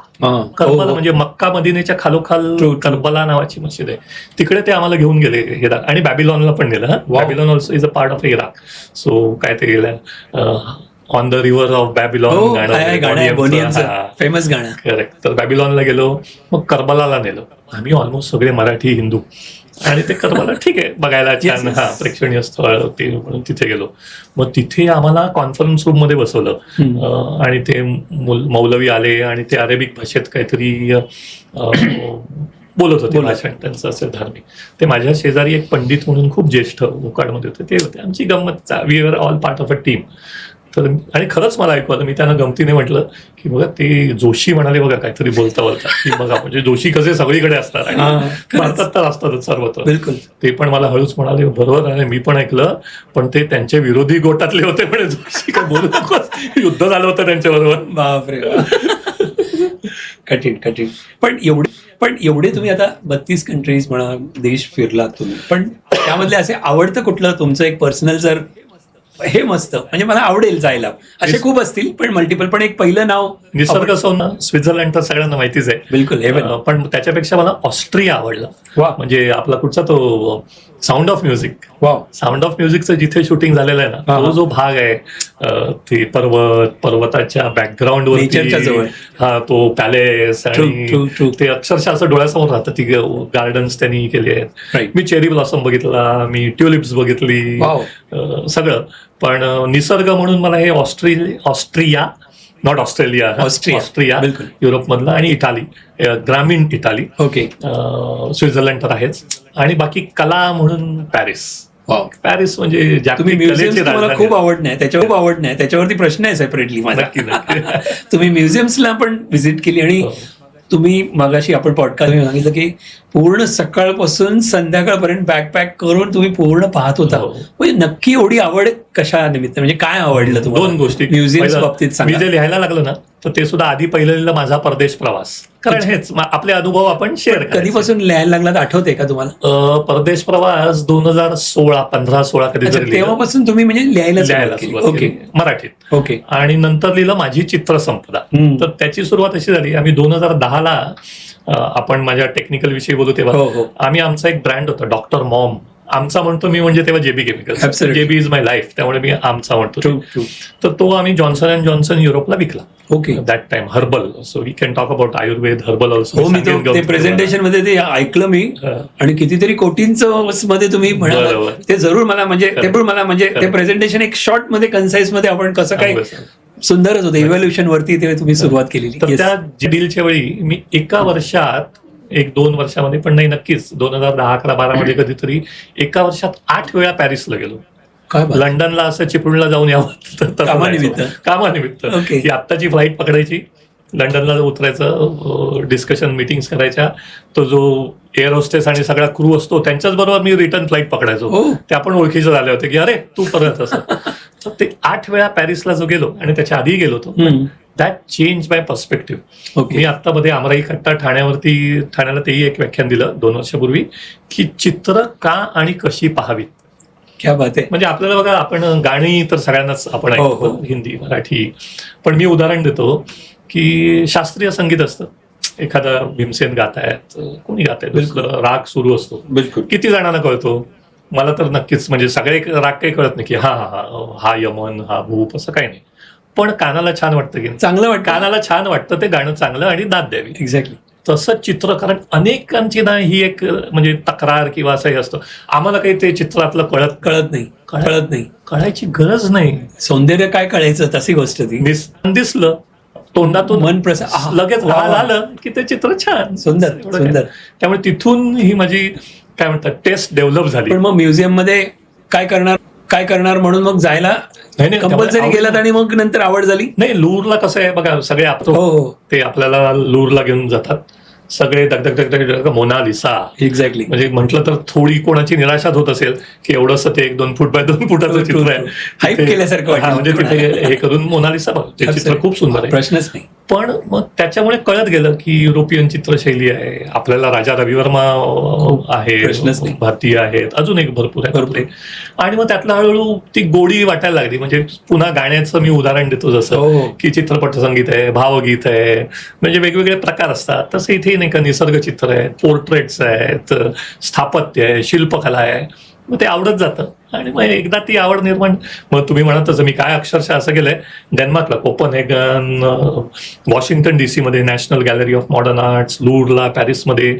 म्हणजे मक्का मदिनेच्या खालोखाल करबला नावाची मशीद आहे, तिकडे ते आम्हाला घेऊन गेले इराक. आणि बॅबिलॉनला पण नेलं. Babylon also is a part of Iraq. So काय ते गेलं, on the river of Babylon, famous गाणं. करेक्ट. तर बॅबिलॉनला गेलो, मग करबलाला नेलो. आम्ही ऑलमोस्ट सगळे मराठी हिंदू, आणि ते करबला ठीक आहे बघायला छान, हा प्रेक्षणीय स्थळ ते, म्हणून तिथे गेलो. मग तिथे आम्हाला कॉन्फरन्स रूम मध्ये बसवलं, आणि ते मौलवी आले, आणि ते अरेबिक भाषेत काहीतरी बोलत होते, भाषण त्यांचं असेल धार्मिक. ते माझ्या शेजारी एक पंडित म्हणून खूप ज्येष्ठ मुकाडमध्ये होते, ते होते. आमची गंमत, we are all part of a team. तर आणि खरंच मला ऐकू आलं. मी त्यांना गमतीने म्हटलं की बघा, ते जोशी म्हणाले बघा काहीतरी बोलता की बघा, म्हणजे जोशी कसे सगळीकडे असतात, आणि भारतात तर असतातच सर्वत्र. बिलकुल. ते पण मला हळूच म्हणाले, बरोबर आहे, मी पण ऐकलं, पण ते त्यांचे विरोधी गोटातले होते, म्हणे जोशी काय बोलू नकोस, युद्ध झालं होतं त्यांच्याबरोबर. बापरे. कठीण. पण एवढे तुम्ही आता 32 कंट्रीज म्हणा, देश फिरलात तुम्ही, पण त्यामधले असे आवडतं कुठलं तुमचं एक पर्सनल, जर हे मस्त म्हणजे मला आवडेल जायला, असे खूप असतील पण मल्टिपल, पण एक पहिलं नाव निसर्ग सौंदर्य, स्वित्झर्लंड तर सगळ्यांना माहितीच आहे. बिलकुल. पण त्याच्यापेक्षा मला ऑस्ट्रिया आवडला. म्हणजे आपला कुठचा तो sound of music. Sound of म्युझिकचं जिथे शूटिंग झालेलं आहे ना, तो जो भाग आहे, ते पर्वताच्या बॅकग्राऊंड वर, हा तो पॅलेस, आणि ते अक्षरशः असं डोळ्यासमोर राहतं. ती गार्डन्स त्यांनी केली आहेत. मी चेरी ब्लॉसम बघितला, मी ट्युलिप्स बघितली, सगळं. पण निसर्ग म्हणून मला हे ऑस्ट्रिया, नॉट ऑस्ट्रेलिया, ऑस्ट्रिया युरोपमधला, आणि इटाली, ग्रामीण इटाली. ओके. स्वित्झर्लंड तर आहेच, आणि बाकी कला म्हणून पॅरिस म्हणजे जागतिक कलेची खूप आवड नाही, त्याच्यावरती प्रश्न आहे सेपरेटली माझा. तुम्ही म्युझियम्सला पण व्हिजिट केली, आणि तुम्ही मगाशी आपण पॉडकास्ट सांगितलं की पूर्ण सकाळपासून संध्याकाळपर्यंत बॅकपॅक करून तुम्ही पूर्ण पाहत होता. म्हणजे नक्की एवढी आवड कशा निमित्त, म्हणजे काय आवडलं तुम्हाला? 2 गोष्टी म्युझियम्स बाबतीत. मी जे लिहायला लागलो ना, तर ते सुद्धा आधी पहिलेला माझा परदेश प्रवास, कारण हेच आपले अनुभव आपण शेअर. कधीपासून लिहायला लागला आठवते का तुम्हाला? परदेश प्रवास 2016 कधी, तेव्हापासून तुम्ही म्हणजे लिहायला सुरुवात केली मराठीत. ओके. आणि नंतर लिहिलं माझी चित्रसंपदा. तर त्याची सुरुवात अशी झाली, आम्ही 2010ला, आपण माझ्या टेक्निकल विषयी बोलू तेव्हा, आम्ही आमचा एक ब्रँड होता डॉक्टर मॉम. आमचा म्हणतो मी, म्हणजे तेव्हा JB Chemicals, JB is my life, त्यामुळे मी आमचा म्हणतो. तर तो आम्ही जॉन्सन अँड जॉन्सन युरोपला विकला. Okay. That time herbal, so we can talk about Ayurveda, herbal also. हो, मी ते प्रेझेंटेशन मध्ये ते ऐकलं मी, आणि कितीतरी कोटींचं मध्ये तुम्ही म्हणाला ते. जरूर मला म्हणजे ते प्रेझेंटेशन एक शॉर्ट मध्ये, कन्साइज मध्ये आपण कसं काय, सुंदरच होतं. इव्हॅल्युएशन वरती ते तुम्ही सुरुवात केलेली. तर त्या डीलच्या वेळी मी एका वर्षात, 1-2 वर्षामध्ये पण नाही, नक्कीच 2010, 11, 12 मध्ये कधीतरी एका वर्षात 8 वेळा पॅरिसला गेलो. लंडनला असं चिपळूणला जाऊन यावं, कामानिमित्त. ही आत्ताची फ्लाईट पकडायची, लंडनला उतरायचं, डिस्कशन मिटिंग्स करायच्या. तो जो एअर होस्टेस आणि सगळा क्रू असतो त्यांच्याच बरोबर मी रिटर्न फ्लाईट पकडायचो. ते आपण ओळखीचे झाले होते की अरे तू परत असं. तर ते 8 वेळा पॅरिसला जो गेलो, आणि त्याच्या आधी गेलो होतो, दॅट चेंज माय पर्स्पेक्टिव्ह. मी आता मध्ये आमराई कट्टा ठाण्याला तेही एक व्याख्यान दिलं 2 वर्षापूर्वी, की चित्र का आणि कशी पाहावीत. क्या बात आहे. म्हणजे आपल्याला बघा, आपण गाणी तर सगळ्यांनाच आपण ऐकतो, हिंदी, मराठी. पण मी उदाहरण देतो की शास्त्रीय संगीत असतं, एखादा भीमसेन गातायत, कोणी गातायत, राग सुरू असतो, किती जणांना कळतो? मला तर नक्कीच, म्हणजे सगळे राग काही कळत नाही की हा यमन, हा भूप, असं काही नाही. पण कानाला छान वाटतं की नाही? चांगलं वाटतं. कानाला छान वाटतं ते गाणं चांगलं आणि दाद द्यावी. एक्झॅक्टली. तसंच चित्र, कारण अनेकांची ना ही एक म्हणजे तक्रार किंवा असंही असतं, आम्हाला काही ते चित्रातलं कळत नाही. कळायची गरज नाही. सौंदर्य काय कळायचं तशी गोष्ट ती. दिसलं तोंडातून मन प्रसन्न, लगेच आलं की ते चित्र छान सुंदर एवढं सुंदर. काय. त्यामुळे तिथून ही माझी काय म्हणतात टेस्ट डेव्हलप झाली. पण मग म्युझियम मध्ये काय करणार म्हणून मग जायला नाही, कंपल्सरी गेलात आणि मग नंतर आवड झाली. नाही, लूरला कसं आहे बघा, सगळे हो. ते आपल्याला लूरला घेऊन जातात, सगळे दगदग मोनालिसा. एक्झॅक्टली. म्हणजे म्हटलं तर थोडी कोणाची निराशाच होत असेल की एवढंसं ते 1-2 फूट बाय 2 फुटाचं चित्र आहे, हाईप केल्यासारखं वाटलं. म्हणजे तिथे हे करून मोनालिसा बघ, ते चित्र खूप सुंदर आहे. प्रश्नच नाही. पण मग त्याच्यामुळे कळत गेलं की युरोपियन चित्रशैली आहे, आपल्याला राजा रविवर्मा आहे, प्रश्नच नाही. भारतीय आहेत, अजून एक भरपूर आहे. आणि मग त्यातलं हळूहळू ती गोडी वाटायला लागली. म्हणजे पुन्हा गाण्याचं मी उदाहरण देतो जसं की चित्रपट संगीत आहे, भावगीत आहे, म्हणजे वेगवेगळे प्रकार असतात, तसं इथे नाही का निसर्ग चित्र आहे, पोर्ट्रेट्स आहेत, स्थापत्य आहे, शिल्पकला आहे. मग ते आवडत जातं आणि मग एकदा ती आवड निर्माण, मग तुम्ही म्हणत तसं मी काय अक्षरशः असं केलंय, डेन्मार्कला कोपनहेगन, वॉशिंग्टन DC मध्ये national gallery of modern arts, लूरला, पॅरिसमध्ये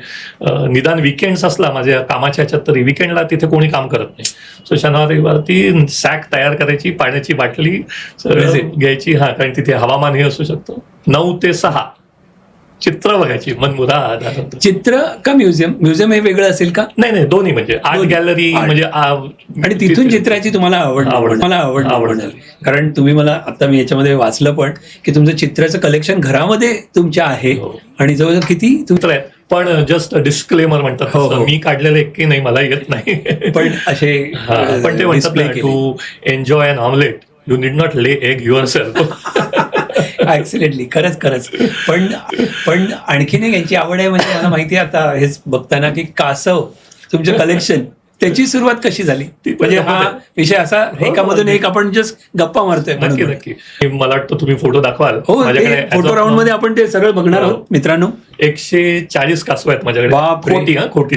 निदान विकेंड्स असला माझ्या कामाच्या ह्याच्यात तरी विकेंडला तिथे कोणी काम करत नाही. सो शनिवार रविवार ती सॅक तयार करायची, पाण्याची बाटली घ्यायची, कारण तिथे हवामान हे असू शकतं, 9 ते 6 चित्र बघायची मनमुराद. चित्र का म्युझियम हे वेगळं असेल का? नाही, दोन्ही म्हणजे आर्ट गॅलरी म्हणजे आणि तिथून चित्राची तुम्हाला आवड. कारण तुम्ही मला आता मी याच्यामध्ये वाचलं पण की तुमचं चित्राचं कलेक्शन घरामध्ये तुमच्या आहे आणि जवळजवळ किती चित्र आहेत. पण जस्ट डिस्क्लेमर म्हणतात, मी काढलेलं एक नाही, मला येत नाही, पण असे पण ते म्हणतात to enjoy an omelette you need not lay egg yourself. Accidentally, खरंच. पण आणखीन एक यांची आवड आहे, म्हणजे मला माहिती आहे आता हेच बघताना की कासव तुमचं कलेक्शन, त्याची सुरुवात कशी झाली? म्हणजे हा विषय असा एकामधून एक आपण जस्ट गप्पा मारतोय. नक्की. मला वाटतं तुम्ही फोटो दाखवाल. माझ्याकडे फोटो राऊंड मध्ये आपण ते सगळं बघणार आहोत मित्रांनो. 140 कासव आहेत माझ्याकडे. खोटी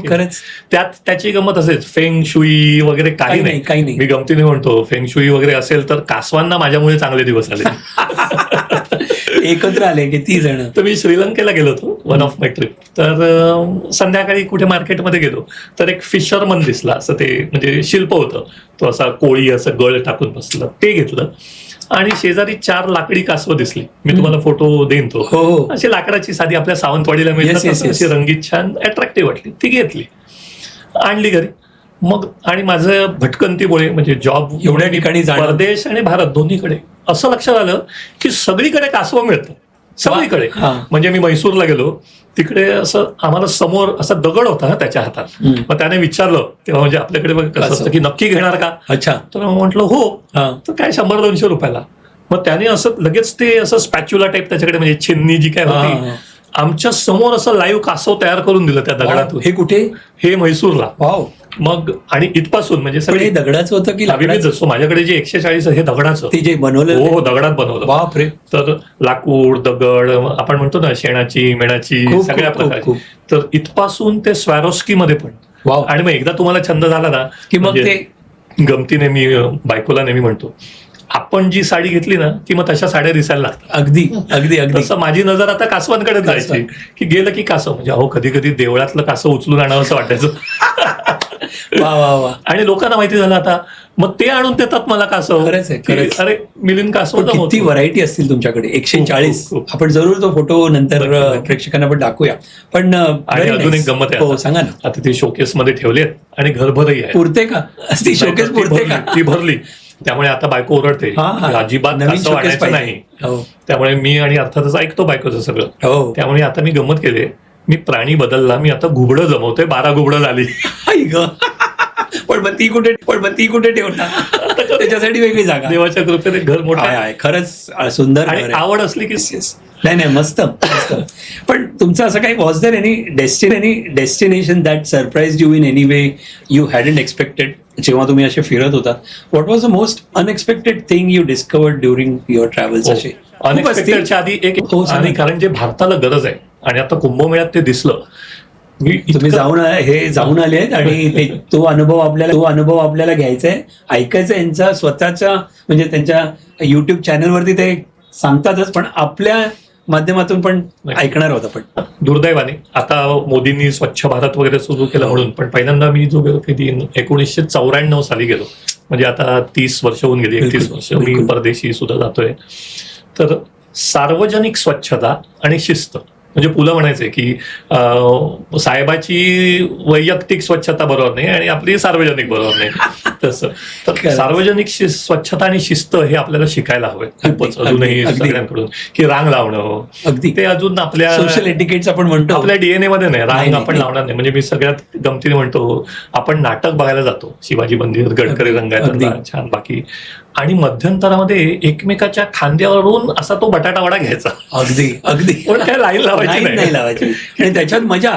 खरंच. त्याची गंमत असेल, फेंग शुई वगैरे काही नाही. मी गमतीने म्हणतो फेंग शुई वगैरे असेल तर कासवांना माझ्यामुळे चांगले दिवस आले. एकत्र आले किती जण. तर मी श्रीलंकेला गेलो होतो, वन ऑफ माय ट्रिप. तर संध्याकाळी कुठे मार्केटमध्ये गेलो तर एक फिशरमन दिसला, असं ते म्हणजे शिल्प होतं, तो असा कोळी असं गळ टाकून बसलं, ते घेतलं. आणि शेजारी 4 लाकडी कासवं दिसली, मी तुम्हाला फोटो देईन तो. अशी लाकडाची साधी आपल्या सावंतवाडीला मिळतात, अशी रंगीत छान अट्रॅक्टिव्ह वाटली, ती घेतली, आणली घरी. मग आणि माझं भटकंतीमुळे म्हणजे जॉब एवढ्या ठिकाणी, परदेश आणि भारत दोन्हीकडे, असं लक्षात आलं की सगळीकडे कासवं मिळतं, सगळीकडे. म्हणजे मी म्हैसूरला गेलो, तिकडे असं आम्हाला समोर असा दगड होता ना त्याच्या हातात. मग त्याने विचारलं तेव्हा, म्हणजे आपल्याकडे कसं असतं की नक्की घेणार का? अच्छा. तर म्हटलं हो. तर काय 100-200 रुपयाला. मग त्याने असं लगेच ते असं स्पॅच्युला टाईप त्याच्याकडे, म्हणजे छिन्नी जी काय होती, आमच्या समोर असं लाईव्ह कासव तयार करून दिलं त्या दगडातून. हे कुठे? हे म्हैसूरला. मग आणि इथपासून म्हणजे सगळे दगडाचं होतं की लाकडाचं? माझ्याकडे जे 140 हे दगडाचं, ते जे बनवलं. हो, दगडात बनवलं. बापरे. तर लाकूड, दगड, आपण म्हणतो ना शेणाची, मेणाची, सगळ्या प्रकारची. तर इथपासून ते स्वॅरोस्की मध्ये पण. आणि मग एकदा तुम्हाला छंद झाला ना की मग ते गमतीने मी बायकोला नेहमी म्हणतो, आपण जी साडी घेतली ना की मग तशा साड्या दिसायला लागतात. अगदी. तसं माझी नजर आता कासवांकडे जायची, की गेलं की कासव, म्हणजे अहो कधी कधी देवळातलं कासव उचलून आणावं असं वाटायचं. वा. आणि लोकांना माहिती झालं आता, मग ते आणून देतात मला कासव. खरंच. अरे मिलिंद कासव किती व्हरायटी असतील तुमच्याकडे. 140. आपण जरूर तो फोटो नंतर प्रेक्षकांना पण दाखवूया. पण आणि अजून एक गंमत आहे, सांगा ना. आता ते शोकेस मध्ये ठेवलेत आणि घरभरही आहे. पुरते का ती शोकेस? पुरते का? ती भरली. त्यामुळे आता बायको ओरडते, अजिबात कासव आणायचं नाही. त्यामुळे मी आणि अर्थातच ऐकतो बायकोचं सगळं. त्यामुळे आता मी गंमत केली, मी प्राणी बदलला, मी आता घुबडं जमवतोय. 12 घुबडं झाली. पण ती कुठे ठेवणार? त्याच्यासाठी वेगळी जागा. देवाच्या कृपेने घर मोठं आहे. खरंच सुंदर. आणि आवड असली की नाही मस्त. पण तुमचं असं काही was there any destination that surprised you in any way you hadn't expected? जेव्हा तुम्ही असे फिरत होता, what was the most unexpected thing you discovered during your travels? असे अनएक्सपेक्टेडच्या आधी एक, आणि कारण जे भारताला गरज आहे आणि आता कुंभमेळ्यात ते दिसलं, तुम्ही जाऊन आले आहेत आणि तो अनुभव आपल्याला घ्यायचा आहे, ऐकायचा यांचा स्वतःच्या, म्हणजे त्यांच्या युट्यूब चॅनलवरती ते सांगतातच, पण आपल्या माध्यमातून पण ऐकणार होता. पण दुर्दैवाने आता मोदींनी स्वच्छ भारत वगैरे सुरू केलं म्हणून, पण पहिल्यांदा मी जो गेलो कधी 1994 साली गेलो, म्हणजे आता 30 वर्ष होऊन गेली, 31 वर्ष मी परदेशी सुद्धा जातोय. तर सार्वजनिक स्वच्छता आणि शिस्त, म्हणजे पुलं म्हणायचंय की साहेबाची वैयक्तिक स्वच्छता बरोबर नाही आणि आपली सार्वजनिक बरोबर नाही, तसं. तर सार्वजनिक स्वच्छता आणि शिस्त हे आपल्याला शिकायला हवं खूपच अजूनही सगळ्यांकडून, की रांग लावणं, अगदी ते अजून आपल्या सोशल एटिकेट्स आपण म्हणतो, आपल्या डीएनए मध्ये नाही, रांग आपण लावणार नाही. म्हणजे मी सगळ्यात गमतीने म्हणतो, आपण नाटक बघायला जातो, शिवाजी मंदिर, गडकरी रंगायचा छान, बाकी, आणि मध्यंतरामध्ये एकमेकाच्या खांद्यावरून असा तो बटाटा वडा घ्यायचा, अगदी पण काय लाईन नाही लावायची, आणि त्याच्यात मजा,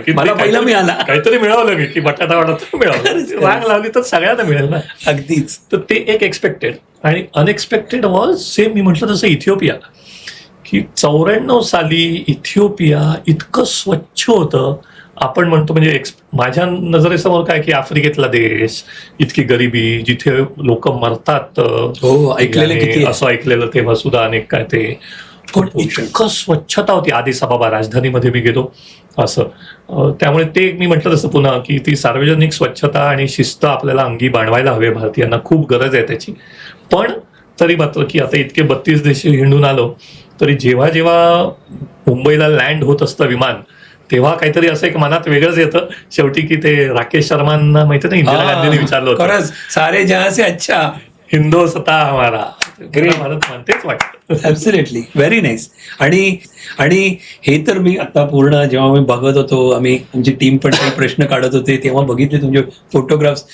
मला पहिला मिळाला, काहीतरी मिळवलं मी की बटाटा वडा तर मिळवलं, रांग लावली तर सगळ्यांना मिळेल ना. अगदीच. तर ते एक एक्सपेक्टेड. आणि अनएक्सपेक्टेड वॉज सेम, मी म्हटलं तसं इथिओपिया, की 94 साली इथिओपिया इतकं स्वच्छ होतं. आपण म्हणतो म्हणजे माझ्या नजरेसमोर काय की आफ्रिकेतला देश, इतकी गरिबी, जिथे लोक मरतात, ऐकलेलं किती, असं ऐकलेलं तेव्हा सुद्धा अनेक काय ते, पण इतकं स्वच्छता होती. आदिस अबाबा राजधानीमध्ये मी गेलो असं. त्यामुळे ते मी म्हटलं तसं पुन्हा की ती सार्वजनिक स्वच्छता आणि शिस्त आपल्याला अंगी बाणवायला हवे, भारतीयांना खूप गरज आहे त्याची. पण तरी मात्र की आता इतके 32 देश हिंडून आलो तरी जेव्हा जेव्हा मुंबईला लँड होत असतं विमान, तेव्हा काहीतरी असं एक मनात वेगळंच येतं शेवटी, की ते राकेश शर्मांना माहिती नाही, इंदिरा गांधींनी विचारलं होतं, खरंच सारे जहां से अच्छा हिंदोस्तान हमारा, भारत तेच वाटतं. Absolutely, very nice. आणि हे तर मी आता पूर्ण जेव्हा मी बघत होतो, आमची टीम पण काही प्रश्न काढत होते, तेव्हा बघितले तुमचे फोटोग्राफ्स.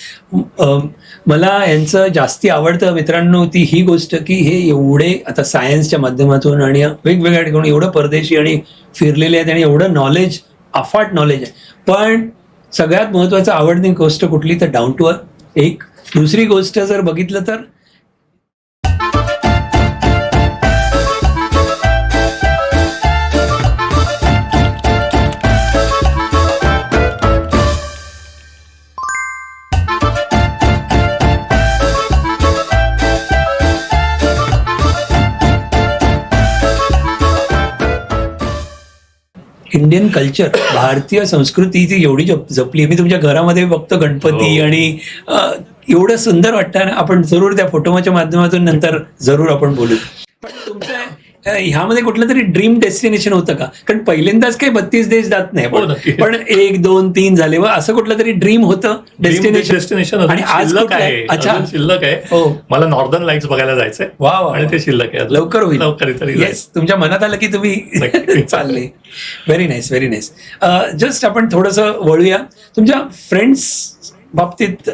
मला यांचं जास्ती आवडतं मित्रांनो ती ही गोष्ट, की हे एवढे आता सायन्सच्या माध्यमातून आणि वेगवेगळ्या ठिकाणी एवढं परदेशी आणि फिरलेले आहेत, आणि एवढं नॉलेज, अफाट नॉलेज आहे. पण सगळ्यात महत्वाचं आवडती गोष्ट कुठली तर डाऊन टू अर्थ. एक दुसरी गोष्ट जर बघितलं तर इंडियन कल्चर, भारतीय संस्कृती ती एवढी जपली. मी तुमच्या घरामध्ये बघतो गणपती, आणि एवढं सुंदर वाटतं ना. आपण जरूर त्या फोटोच्या माध्यमातून नंतर जरूर आपण बोलू. पण तुमचं ह्यामध्ये कुठलं तरी ड्रीम डेस्टिनेशन होतं का? कारण पहिल्यांदाच काही 32 देश जात नाही, पण 1, 2, 3 झाले, व असं कुठलं तरी ड्रीम होतं डेस्टिनेशन. आणि आज शिल्लक आहे. मला नॉर्दर्न लाईट्स बघायला जायचंय. वा, आणि ते शिल्लक आहे, लवकर होईल. येस, तुमच्या मनात आलं की तुम्ही चालले. Very nice, very nice. Just आपण थोडंसं वळूया तुमच्या फ्रेंड्स बाबतीत,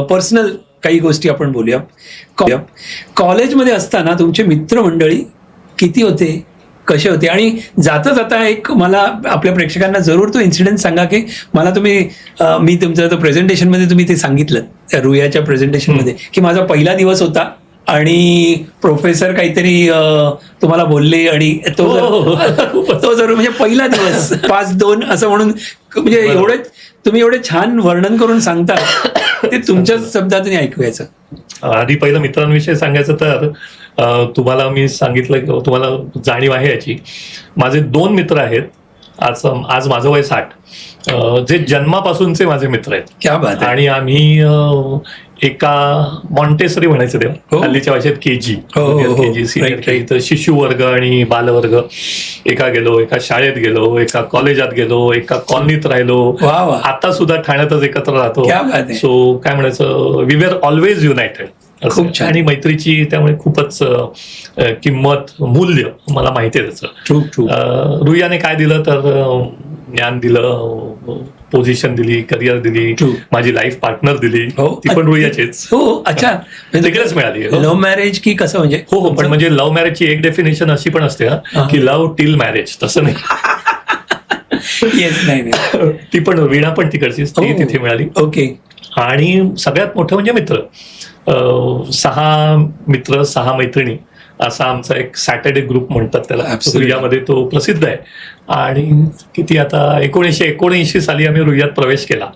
पर्सनल काही गोष्टी आपण बोलूया. कॉलेजमध्ये असताना तुमचे मित्रमंडळी किती होते, कसे होते? आणि जाता जाता एक मला आपल्या प्रेक्षकांना जरूर तो इन्सिडेंट सांगा, की मला मी तुमचं प्रेझेंटेशन मध्ये तुम्ही ते सांगितलं, त्या रुयाच्या प्रेझेंटेशन मध्ये, की माझा पहिला दिवस होता आणि प्रोफेसर काहीतरी तुम्हाला बोलले, आणि तो जरूर म्हणजे पहिला दिवस 5-2 असं म्हणून, म्हणजे तुम्ही एवढे छान वर्णन करून सांगता, ते तुमच्याच शब्दातून ऐकूयाचं. आधी पहिलं मित्रांविषयी सांगायचं तर तुम्हाला मी सांगितलं की तुम्हाला जाणीव आहे याची. माझे 2 मित्र आहेत, आज माझं वय 60, जे जन्मापासूनचे माझे मित्र आहेत. क्या बात आहे. आणि आम्ही एका मॉन्टेसरी म्हणायचं तेव्हा, हल्लीच्या भाषेत केजी, सिनियर केजी, तर शिशु वर्ग आणि बालवर्ग, एका गेलो, एका शाळेत गेलो, एका कॉलेजात गेलो, एका कॉलनीत राहिलो, आता सुद्धा ठाण्यातच एकत्र राहतो. सो काय म्हणायचं, वी वर ऑलवेज युनायटेड. खूप छान. आणि मैत्रीची त्यामुळे खूपच किंमत, मूल्य मला माहिती आहे त्याचं. रुयाने काय दिलं तर ज्ञान दिलं, पोझिशन दिली, करिअर दिली, माझी लाईफ पार्टनर दिली, ती पण रुयाचीच. अच्छा, तिकडेच मिळाली. लव्ह मॅरेज की कसं? म्हणजे हो, पण म्हणजे लव्ह मॅरेजची एक डेफिनेशन अशी पण असते की लव्ह टिल मॅरेज, तसं नाही. नाही, ती पण वीणा पण तिकडचीच, ती तिथे मिळाली. ओके. आणि सगळ्यात मोठं म्हणजे मित्र, 6 मित्र 6 मैत्रिणी असा आमचा एक सॅटर्डे ग्रुप म्हणतात त्याला, रुयामध्ये तो प्रसिद्ध आहे. आणि किती आता 1979 साली आम्ही रुईयात प्रवेश केला.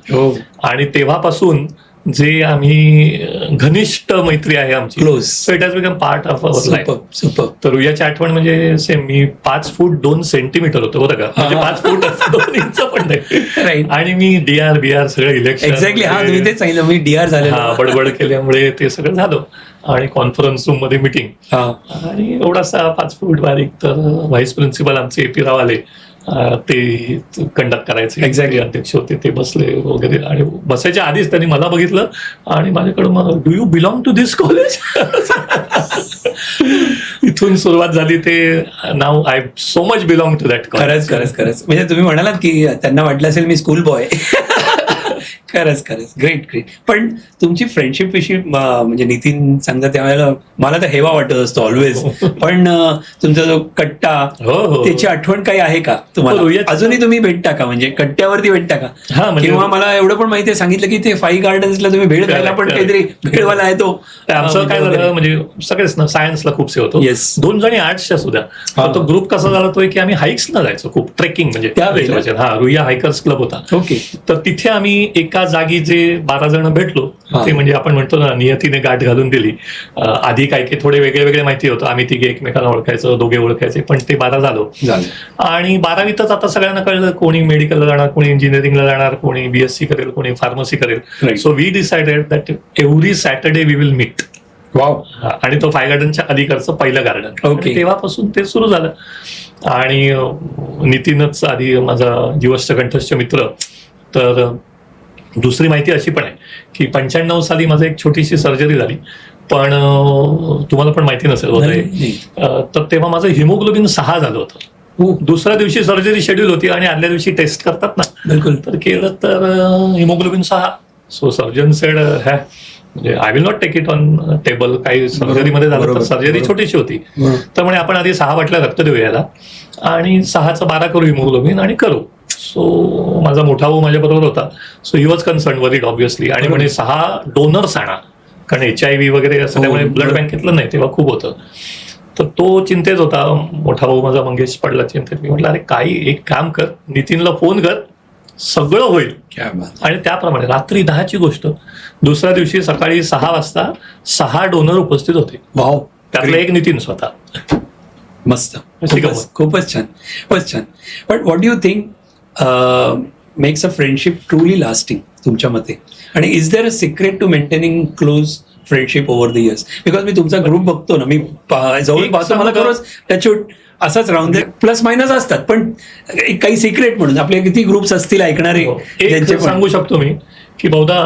आणि तेव्हापासून जे आम्ही घनिष्ठ मैत्री आहे आमची, close, so it has become part of our life. Super. तर रुईयाची आठवण म्हणजे सेम, मी 5 फूट 2 सेंटीमीटर होतो बरं का, म्हणजे 5 फूट 2 इंच पण नाही. राईट. आणि मी डीआर बिआर सगळं इलेक्शन, एक्झॅक्टली, हा तुम्ही तेच सांगितलं, मी डीआर झालेलो. बडबड केल्यामुळे ते सगळं झालं. आणि कॉन्फरन्स रूम मध्ये मिटिंग, आणि एवढासा 5 फूट बारीक, तर व्हाईस प्रिन्सिपल आमचे AP राव आले, ते कंडक्ट करायचे. Exactly. अध्यक्ष होते, ते बसले वगैरे, आणि बसायच्या आधीच त्यांनी मला बघितलं आणि माझ्याकडे मग, do you belong to this college? इथून सुरुवात झाली. ते नाव I so much belong to that college. खरंच. म्हणजे तुम्ही म्हणालात की त्यांना वाटलं असेल मी स्कूल बॉय. खरंच. ग्रेट. पण तुमची फ्रेंडशिप विषयी म्हणजे नितीन सांगता त्यावेळेला मला तर हेवा वाटत असतो ऑलवेज. पण तुमचा जो कट्टा, त्याची आठवण काही आहे का तुम्हाला? अजूनही तुम्ही भेटता का? म्हणजे कट्ट्यावरती भेटता का? किंवा मला एवढं पण माहिती आहे, सांगितलं की ते 5 गार्डन्सला तुम्ही भेळ खायला पण काहीतरी भेळवाला आहे तो. आमचं काय झालं, म्हणजे सगळेच ना सायन्सला खूपसे होतो, 2 जणी आर्ट्सच्या सुद्धा. तो ग्रुप कसा झाला तो, की आम्ही हाईक्सला जायचो खूप, ट्रेकिंग म्हणजे. रुईया हायकर्स क्लब होता. ओके. तर तिथे आम्ही एका जागी जे 12 जण भेटलो, ते म्हणजे आपण म्हणतो ना, नियतीने गाठ घालून दिली. आधी काही थोडे वेगळे माहिती होतं, आम्ही तिघे एकमेकांना ओळखायचो, दोघे ओळखायचे, पण ते 12 झालो. आणि 12वीतच आता सगळ्यांना कळलं, कोणी मेडिकलला जाणार, कोणी इंजिनिअरिंगला जाणार, कोणी BSc करेल, कोणी फार्मसी करेल. So we decided that every Saturday we will meet. Wow. आणि तो 5 गार्डनच्या अलीकडचं पहिलं गार्डन. तेव्हापासून ते सुरू झालं. आणि नितीनच आधी माझा जीवष्ट कंठस्थ मित्र. तर दुसरी माहिती अशी पण आहे की 95 साली माझं एक छोटीशी सर्जरी झाली, पण तुम्हाला पण माहिती नसेल, तर तेव्हा माझं हिमोग्लोबिन 6 झालं होतं. दुसऱ्या दिवशी सर्जरी शेड्यूल होती आणि आदल्या दिवशी टेस्ट करतात ना, बिलकुल, तर केलं तर हिमोग्लोबिन 6. सो सर्जन सेड, म्हणजे I will not take it on table. काही सर्जरीमध्ये झालं तर सर्जरी छोटीशी होती, तर म्हणे आपण आधी 6 बाटल्या रक्त देऊ याला आणि 6चं 12 करू हिमोग्लोबिन आणि करू. सो माझा मोठा भाऊ माझ्या बरोबर होता. So he was concern worried obviously, आणि म्हणे 6 डोनर्स आणा, कारण HIV वगैरे असं, त्यामुळे ब्लड बँकेतलं नाही तेव्हा खूप होतं. तर तो चिंतेत होता. मोठा भाऊ माझा मंगेश पडला चिंतेत. मी म्हटलं, अरे काही एक काम कर, नितीनला फोन कर, सगळं होईल. आणि त्याप्रमाणे रात्री 10ची गोष्ट, दुसऱ्या दिवशी सकाळी 6 वाजता 6 डोनर उपस्थित होते. वाव. त्यातलं एक नितीन स्वतः. मस्त. खूपच छान. पण what do you think makes a friendship truly lasting तुमच्या मते? आणि is there a secret to maintaining close friendship over the years? Because मी तुमचा ग्रुप बघतो ना, मी जवळ पाहतो, मला खरंच टचवूड असाच राहून दे. प्लस मायनस असतात, पण काही सिक्रेट म्हणून आपले किती ग्रुप्स असतील ऐकणारे, ज्यांचे सांगू शकतो मी की बहुधा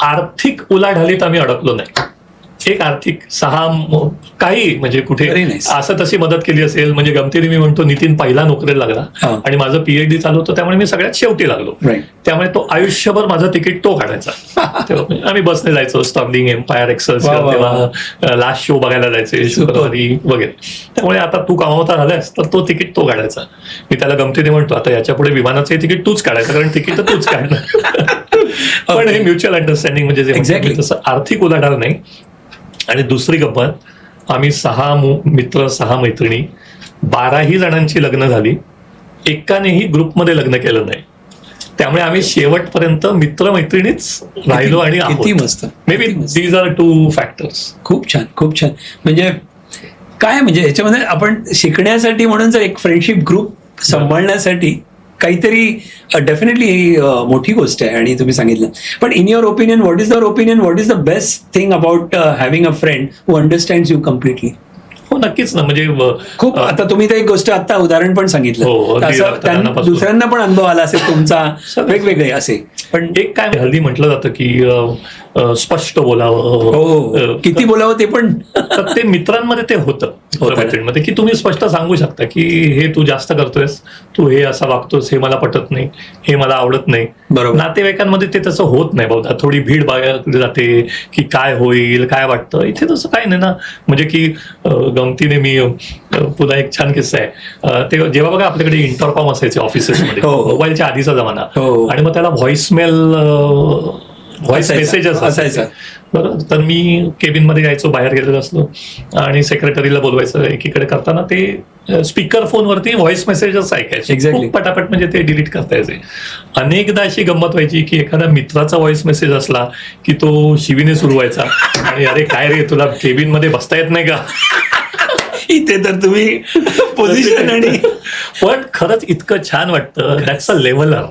आर्थिक उलाढालीत आम्ही अडकलो नाही. एक आर्थिक 6 काही म्हणजे कुठे असं तशी मदत केली असेल. म्हणजे गमतीने मी म्हणतो, नितीन पहिला नोकरीला लागला आणि माझं PhD चालू होतं, त्यामुळे मी सगळ्यात शेवटी लागलो. त्यामुळे तो आयुष्यभर माझं तिकीट तो काढायचा. आम्ही बसने जायचो, स्टर्लिंग, एम्पायर, एक्सेलसियर, तेव्हा लास्ट शो बघायला जायचे शुक्रवारी वगैरे. त्यामुळे आता तू कमावता झालास तर तो तिकीट तो काढायचा. मी त्याला गमतीने म्हणतो, आता याच्या पुढे विमानाचं तिकीट तूच काढायचं, कारण तिकीट तर तूच काढणार. पण हे म्युच्युअल अंडरस्टँडिंग, म्हणजे तसं आर्थिक उलाढाल नाही. आणि दुसरी गप्पत, आम्ही 6 मित्र, 6 मैत्रिणी, 12ही जणांची लग्न झाली, एकानेही ग्रुपमध्ये लग्न केलं नाही. त्यामुळे आम्ही शेवटपर्यंत मित्र मैत्रिणीच राहिलो. आणि किती मस्त. Maybe these are 2 factors. खूप छान. म्हणजे काय, म्हणजे ह्याच्यामध्ये आपण शिकण्यासाठी म्हणून जर एक फ्रेंडशिप ग्रुप सांभाळण्यासाठी काहीतरी डेफिनेटली मोठी गोष्ट आहे. आणि तुम्ही सांगितलं, पण in your opinion, what is the best thing about having a friend who understands you completely? हो, नक्कीच ना. म्हणजे खूप, आता तुम्ही तर एक गोष्ट आता उदाहरण पण सांगितलं, दुसऱ्यांना पण अनुभव आला असेल तुमचा, वेगवेगळे असे. पण एक काय हल्ली म्हटलं जातं की स्पष्ट बोलावं, किती बोलावं ते पण. तर ते मित्रांमध्ये ते होतं, मैत्रिणींमध्ये, की तुम्ही स्पष्ट सांगू शकता की हे तू जास्त करतोयस, तू हे असं वागतोस, हे मला पटत नाही, हे मला आवडत नाही. बरोबर. नातेवाईकांमध्ये ते तसं होत नाही बहुधा. थोडी भीड बाळगली जाते की काय होईल, काय वाटतं. इथे तसं काही नाही ना. म्हणजे की गमतीने मी पुन्हा एक छान किस्सा आहे. ते जेव्हा बघा आपल्याकडे इंटरकॉम असायचे ऑफिसेसमध्ये, मोबाईलच्या आधीचा जमाना, आणि मग त्याला व्हॉइसमेल व्हॉइस मेसेजेस असायचा. बरोबर. तर मी केबिन मध्ये यायचो, बाहेर गेलेलो असलो आणि सेक्रेटरीला बोलवायचं, एकीकडे करताना ते स्पीकर फोनवरती व्हॉइस मेसेजेस ऐकायचे. Exactly. खूप पटापट, म्हणजे ते डिलीट करता यायचे. अनेकदा अशी गंमत व्हायची की एखादा मित्राचा व्हॉइस मेसेज असला की तो शिवीने सुरू व्हायचा, आणि अरे काय रे, तुला केबिन मध्ये बसता येत नाही का? इथे तर तुम्ही पोझिशन आणि पण खरंच इतकं छान वाटतं. That's a leveller.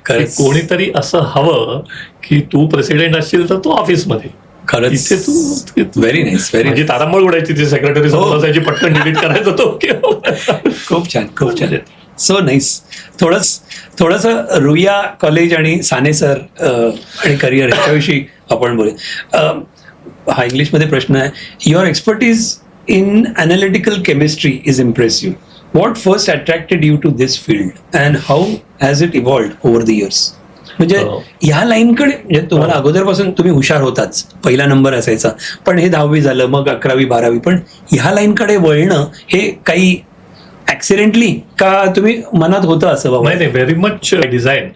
कोणीतरी असं हवं की तू प्रेसिडेंट असशील तर तू ऑफिसमध्ये, खरंच इथे तू व्हेरी नाईस, व्हेरी म्हणजे तारांबळ उडायची, ती सेक्रेटरी समोर असायची, पटकन डिलीट करायचं तो. खूप छान, खूप छान. So nice. थोडंसं रुईया कॉलेज आणि साने सर आणि करिअर याच्याविषयी आपण बोलूया. हा इंग्लिशमध्ये प्रश्न आहे. Your expertise in analytical chemistry is impressive. What first attracted you to this field and how has it evolved over the years? म्हणजे ह्या लाईनकडे, म्हणजे तुम्हाला अगोदरपासून तुम्ही हुशार होताच, पहिला नंबर असायचा, पण हे 10वी झालं, मग 11वी 12वी, पण ह्या लाईनकडे वळणं हे काही ऍक्सिडेंटली का तुम्ही मनात होतं असं बाबा? नाही, व्हेरी मच डिझाईन.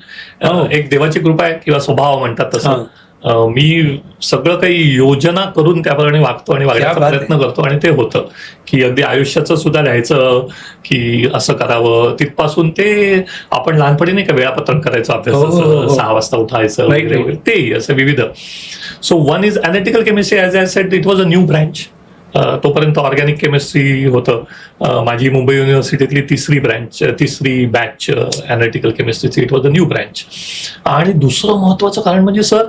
एक देवाची कृपा आहे किंवा स्वभाव म्हणतात तसं. मी सगळं काही योजना करून त्याप्रमाणे वागतो आणि वागण्याचा प्रयत्न करतो, आणि ते होतं की अगदी आयुष्याचं सुद्धा लिहायचं की असं करावं. तिथपासून ते आपण लहानपणी नाही का वेळापत्रक करायचं अभ्यासाचं, 6 वाजता उठायचं वगैरे, ते असं विविध. So one is analytical chemistry. As I said, it was a new branch. तोपर्यंत ऑर्गॅनिक केमिस्ट्री होतं. माझी मुंबई युनिव्हर्सिटीतली तिसरी बॅच अनालिटिकल केमिस्ट्रीची. It was a new branch. आणि दुसरं महत्वाचं कारण म्हणजे sir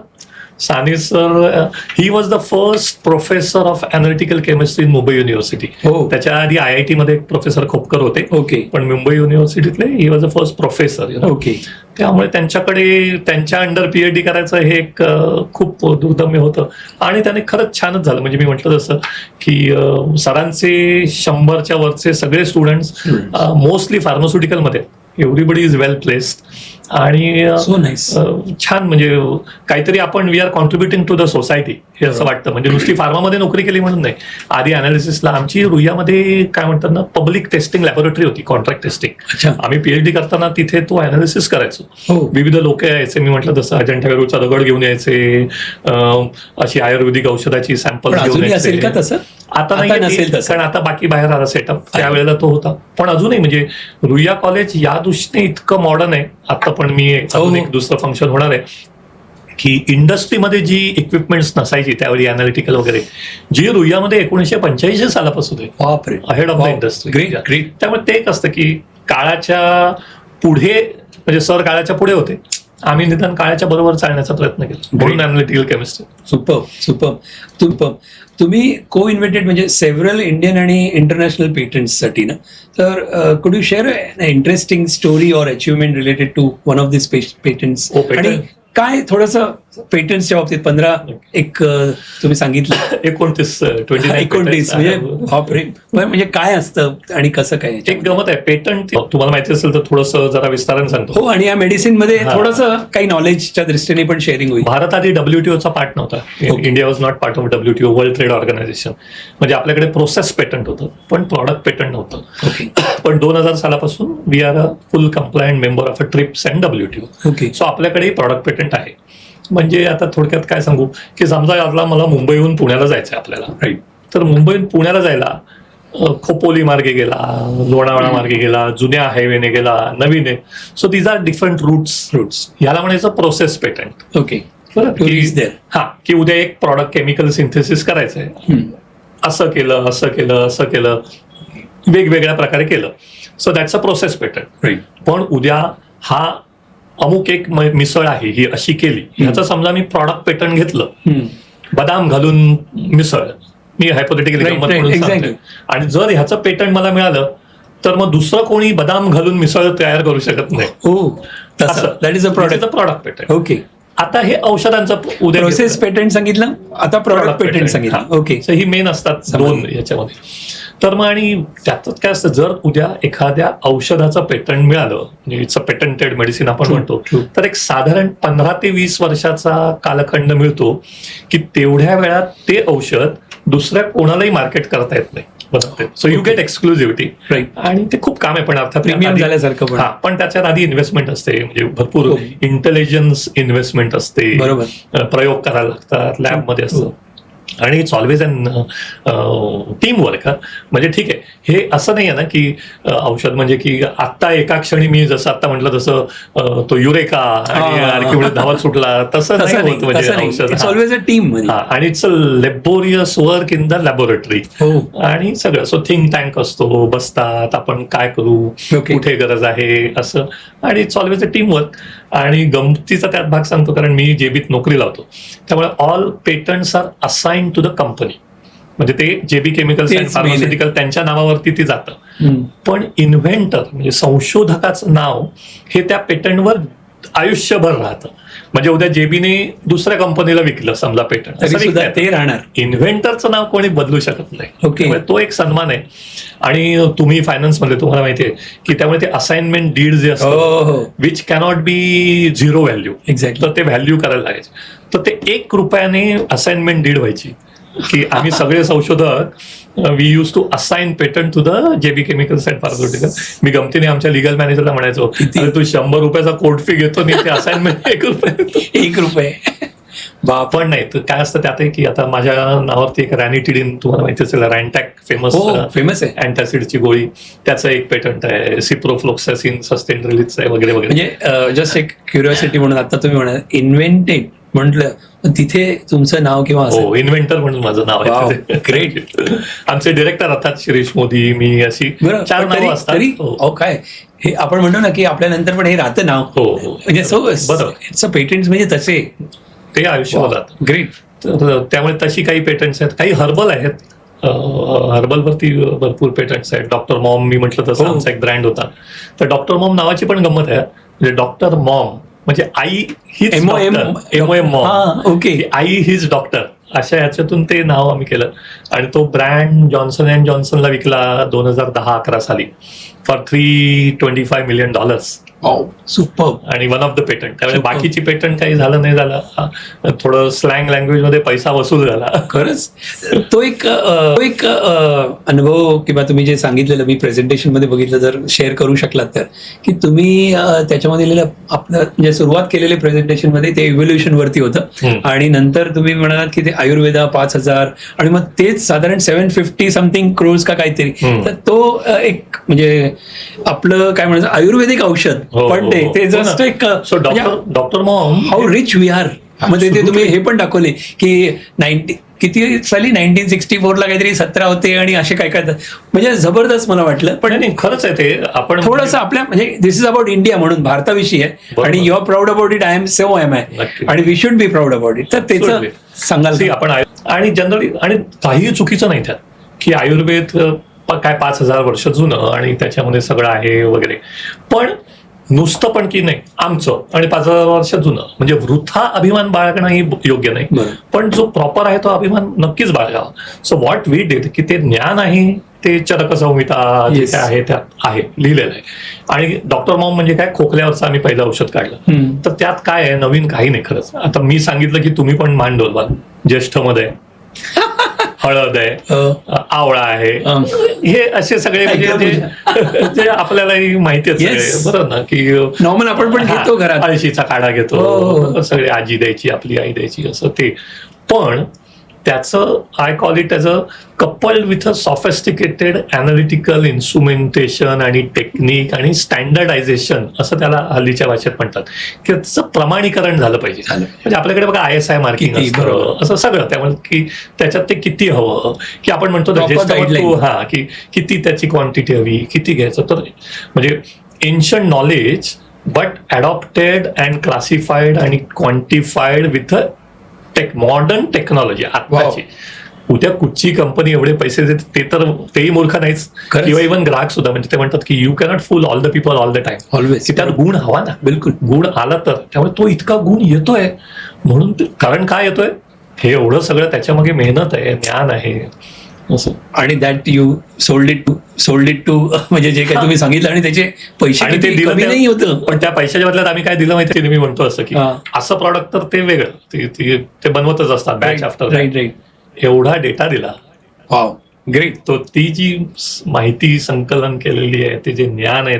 Sane sir, he was the first professor of analytical chemistry in Mumbai university. त्याच्या आधी IIT मध्ये एक प्रोफेसर खोपकर होते. ओके. पण मुंबई युनिव्हर्सिटीतले he was the first professor. Okay. त्यामुळे त्यांच्याकडे त्यांच्या अंडर PhD करायचं हे एक खूप दुर्दम्य होतं, आणि त्याने खरंच छानच झालं. म्हणजे मी म्हटलं जसं की सरांचे 100च्या वरचे सगळे स्टुडंट्स मोस्टली फार्मास्युटिकलमध्ये, एव्हरीबडी इज वेल प्लेस्ड, आणि छान, म्हणजे काहीतरी आपण we are contributing to the society हे असं वाटतं. म्हणजे नुसती फार्मामध्ये नोकरी केली म्हणून नाही. आधी अनालिसिसला आमची रुईयामध्ये काय म्हणतात ना, पब्लिक टेस्टिंग लॅबोरेटरी होती, कॉन्ट्रॅक्ट टेस्टिंग. आम्ही PhD करताना तिथे तो अनालिसिस करायचो. विविध लोक यायचे, मी म्हटलं तसं अजंठा वेरूळचा दगड घेऊन यायचे, अशी आयुर्वेदिक औषधाची सॅम्पल घेऊन यायचे. आता नाही, कारण आता बाकी बाहेर आला सेटअप, त्यावेळेला तो होता. पण अजूनही म्हणजे रुईया कॉलेज या दृष्टीने इतकं मॉडर्न आहे. आता पण मी अजून एक दुसरं फंक्शन होणार आहे की इंडस्ट्रीमध्ये जी इक्विपमेंट्स नसायची त्यावेळी अनालिटिकल वगैरे, जी रुईयामध्ये 1985 सालापासून आहे, अहेड ऑफ द इंडस्ट्री. त्यामुळे ते एक असतं की काळाच्या पुढे, म्हणजे सर काळाच्या पुढे होते, आम्ही निदान काळाच्या बरोबर चालण्याचा प्रयत्न केला, म्हणून अनालिटिकल केमिस्ट्री. सुपर. तुम्ही को इन्व्हेंटेड म्हणजे सेव्हरल इंडियन आणि इंटरनॅशनल पेटंट्ससाठी ना, तर could you share interesting story or achievement related to one of this patents? आणि काय थोडंसं पेटंट्सच्या बाबतीत 15 एक तुम्ही सांगितलं 29 म्हणजे काय असतं आणि कसं काय? एक गमत आहे. पेटंट तुम्हाला माहिती असेल तर थोडंसं जरा विस्ताराने सांगतो. हो, आणि या मेडिसिन मध्ये थोडंसं काही नॉलेजच्या दृष्टीने पण शेअरिंग होईल. भारत आधी WTOचा पार्ट नव्हता. India was not part of WTO, world trade organisation. म्हणजे आपल्याकडे प्रोसेस पेटंट होतं, पण प्रॉडक्ट पेटंट नव्हतं. पण 2000 सालापासून we are a full compliant member of a TRIPS and WTO. So आपल्याकडे प्रॉडक्ट पेटंट आहे. म्हणजे आता थोडक्यात काय सांगू की समजा यातला मला मुंबईहून पुण्याला जायचं आहे आपल्याला, तर मुंबईहून पुण्याला जायला खोपोली मार्गे गेला, लोणावळा मार्गे गेला, जुन्या हायवेने गेला, नवीन आहे. So these are different routes. याला म्हणायचं प्रोसेस पेटंट. ओके. की उद्या एक प्रॉडक्ट केमिकल सिंथेसिस करायचंय, असं केलं, वेगवेगळ्या प्रकारे केलं. So that's a process patent. पण उद्या हा अमुक एक मिसळ आहे, ही अशी केली, ह्याचं समजा मी प्रॉडक्ट पेटंट घेतलं, बदाम घालून मिसळ, मी हायपोथेटिकली म्हणून सांगतोय, आणि जर ह्याचं पेटंट मला मिळालं तर मग दुसरं कोणी बदाम घालून मिसळ तयार करू शकत नाही. That is a product patent. Okay. आता हे औषधांचं उद्या प्रोसेस पेटंट सांगितलं, आता प्रॉडक्ट पेटंट सांगितलं. ओके. ही मेन असतात दोन ह्याच्यामध्ये. तर मग आणि त्यातच काय असतं, जर उद्या एखाद्या औषधाचं पेटंट मिळालं, म्हणजे इट्स अ पेटंटेड मेडिसिन आपण म्हणतो, तर एक साधारण 15 ते 20 वर्षाचा कालखंड मिळतो की तेवढ्या वेळात ते औषध दुसऱ्या कोणालाही मार्केट करता येत नाही. बनवते. So you get exclusivity. Right. आणि ते खूप काम आहे, पण अर्थात प्रीमियम झाल्यासारखं पण. हा, पण त्याच्यात आधी इन्व्हेस्टमेंट असते, म्हणजे भरपूर हो. इंटेलिजन्स इन्व्हेस्टमेंट असते, बरोबर. प्रयोग करायला लागतात, लॅबमध्ये असतं. आणि it's always an team work. म्हणजे ठीक आहे, हे असं नाही आहे ना की औषध म्हणजे की आत्ता एका क्षणी मी जसं आता म्हटलं तसं तो युरेका आणि धावत सुटला, तसं नाही होत. म्हणजे औषध ऑलवेज अ टीम. आणि it's a laborious work in the laboratory. आणि सगळं सो थिंक टँक असतो, बसतात, आपण काय करू, कुठे गरज आहे, असं. आणि it's always a team work. आणि गमतीचा त्यात भाग सांगतो, कारण मी जेबीत नोकरी लावतो, त्यामुळे all patents are assign to the company. म्हणजे ते जेबी केमिकल्स अँड फार्मास्युटिकल त्यांच्या नावावरती ते जातं. पण इन्व्हेंटर म्हणजे संशोधकाचं नाव हे त्या पेटंटवर आयुष्यभर राहतं. म्हणजे उद्या जेबीने दुसऱ्या कंपनीला विकलं समजा पेटंट, ते राहणार. इन्व्हेंटरचं नाव कोणी बदलू शकत नाही. ओके. तो एक सन्मान आहे. आणि तुम्ही फायनान्स मध्ये तुम्हाला माहितीये की त्यामुळे ते असाइनमेंट डीड जे असतं, which cannot be zero value. Exactly. तर ते व्हॅल्यू करायला लागायचे. तर ते ₹1 असाइनमेंट डीड व्हायची, की आम्ही सगळे संशोधक we use to assign patent to the JB chemicals and pharmaceutical. मी गमतीने आमच्या लिगल मॅनेजरला म्हणायचो, अरे तू ₹100 कोर्ट फी घेतो आणि ते असाइनमेंट ₹1. पण नाही, तर काय असतं त्यात की आता माझ्या नावावरती एक रॅनिटिडिन, तुम्हाला माहिती असेल, रॅन्टॅक फेमस आहे अँटासिडची गोळी, त्याचं एक पेटंट आहे. सिप्रोफ्लोक्सासिन सस्टेन रिलीज आहे वगैरे वगैरे. म्हणजे जस्ट एक क्युरिओसिटी म्हणून आता तुम्ही म्हणाल इन्व्हेंटेड म्हटलं, तुमचे तुमचं नाव किंवा हो, इन्व्हेंटर म्हणून माझं नाव आहे. ग्रेट. आमचे डिरेक्टर अर्थात शिरीष मोदी, मी, अशी 4 नावं असतात. काय हे आपण म्हणतो ना की आपल्यानंतर पण हे राहतं नाव. म्हणजे सो बरोबर, पेटंट म्हणजे तसे ते आयुष्यभर राहतं. ग्रेट. त्यामुळे तशी काही पेटंट्स आहेत, काही हर्बल आहेत. हर्बलवरती भरपूर पेटंट्स आहेत. डॉक्टर मॉम मी म्हटलं तसं आमचा एक ब्रँड होता. तर डॉक्टर मॉम नावाची पण गंमत आहे. म्हणजे डॉक्टर मॉम म्हणजे आई हीच MOM मॉम. ओके. आई हीच डॉक्टर, अशा याच्यातून ते नाव आम्ही केलं. आणि तो ब्रँड जॉन्सन अँड जॉन्सनला विकला 2010-11 साली फॉर $325 million. सुपर. आणि वन ऑफ द पेटंट. त्यामुळे बाकीची पेटंट काही झालं नाही झालं, थोडं स्लँग लँग्वेज मध्ये पैसा वसूल झाला. खरंच तो एक अनुभव किंवा तुम्ही जे सांगितलेलं मी प्रेझेंटेशन मध्ये बघितलं, जर शेअर करू शकलात तर, की तुम्ही त्याच्यामध्ये आपलं म्हणजे सुरुवात केलेले प्रेझेंटेशन मध्ये ते इव्होल्युशन वरती होतं. आणि नंतर तुम्ही म्हणालात की ते आयुर्वेदा 5,000 आणि मग तेच साधारण 750 समथिंग क्रोर्स का काहीतरी. तर तो एक म्हणजे आपलं काय म्हणायचं आयुर्वेदिक औषध, पण ते जस्ट एक doctor mom how rich we are. मध्ये ते तुम्ही हे पण दाखवले की किती साली 1964 ला काहीतरी 17 होते आणि असे काय काय, म्हणजे जबरदस्त मला वाटलं. पण नाही, खरंच आहे ते. आपण थोडंसं आपल्या म्हणजे दिस इज अबाउट इंडिया म्हणून भारताविषयी आहे, आणि you are proud about it, I am so am I, आणि we should be proud about it. तर त्याचं सांगाल आपण. आणि जनरली आणि काहीही चुकीचं नाही त्यात, की आयुर्वेद काय 5,000 वर्ष जुनं आणि त्याच्यामध्ये सगळं आहे वगैरे. पण नुसतं पण की नाही आमचं आणि 5,000 वर्ष जुनं म्हणजे वृथा अभिमान बाळगणं ही योग्य नाही. पण जो प्रॉपर आहे तो अभिमान नक्कीच बाळगावा. सो व्हॉट वी डिड, की ते ज्ञान आहे ते चरक संहिता जे काय आहे त्यात आहे लिहिलेलं आहे. आणि डॉक्टर मॉम म्हणजे काय, खोकल्यावरचं आम्ही पहिलं औषध काढलं. तर त्यात काय आहे, नवीन काही नाही खरंच. आता मी सांगितलं की तुम्ही पण मान डोलवा. ज्येष्ठ मध्ये हळद आहे, आवळा आहे, हे असे सगळे म्हणजे जे आपल्यालाही माहितीच आहे बरोबर ना, की नॉर्मल आपण पण घेतो घरात. अळशीचा काढा घेतो, सगळे आजी द्यायची, आपली आई द्यायची, असं ते. पण त्याचं I call it as a coupled with a sophisticated analytical instrumentation आणि टेक्निक आणि स्टँडर्डायझेशन, असं त्याला हल्लीच्या भाषेत म्हणतात, की त्याचं प्रमाणीकरण झालं पाहिजे. म्हणजे आपल्याकडे बघा ISI मार्किंग असतं, असं सगळं. त्यामुळे की त्याच्यात ते किती हवं, की आपण म्हणतो की किती त्याची क्वांटिटी हवी, किती घ्यायचं. तर म्हणजे ancient knowledge but adopted and classified आणि क्वांटिफाईड विथ मॉडर्न टेक्नॉलॉजी आत्ताची. उद्या कुठची कंपनी एवढे पैसे देते ते तर तेही मूर्ख नाहीच, किंवा इव्हन ग्राहक सुद्धा. म्हणजे ते म्हणतात की you cannot full all the people all the time. Always. की त्यात गुण हवा ना. बिलकुल. गुण आला तर, त्यामुळे तो इतका गुण येतोय म्हणून. कारण काय येतोय, हे एवढं सगळं त्याच्यामागे मेहनत आहे, ज्ञान आहे असं. आणि that you sold it to म्हणजे जे काही तुम्ही सांगितलं, आणि त्याचे पैसे आणि ते दिलं नाही होतं. पण त्या पैशाच्या बदल्यात आम्ही काय दिलं माहिती, मी म्हणतो असं की असं प्रॉडक्ट तर ते वेगळं ते बनवतच असतात बॅच आफ्टर. राईट. एवढा डेटा दिला. ग्रेट. तो ती जी माहिती संकलन केलेली आहे, ते जे ज्ञान आहे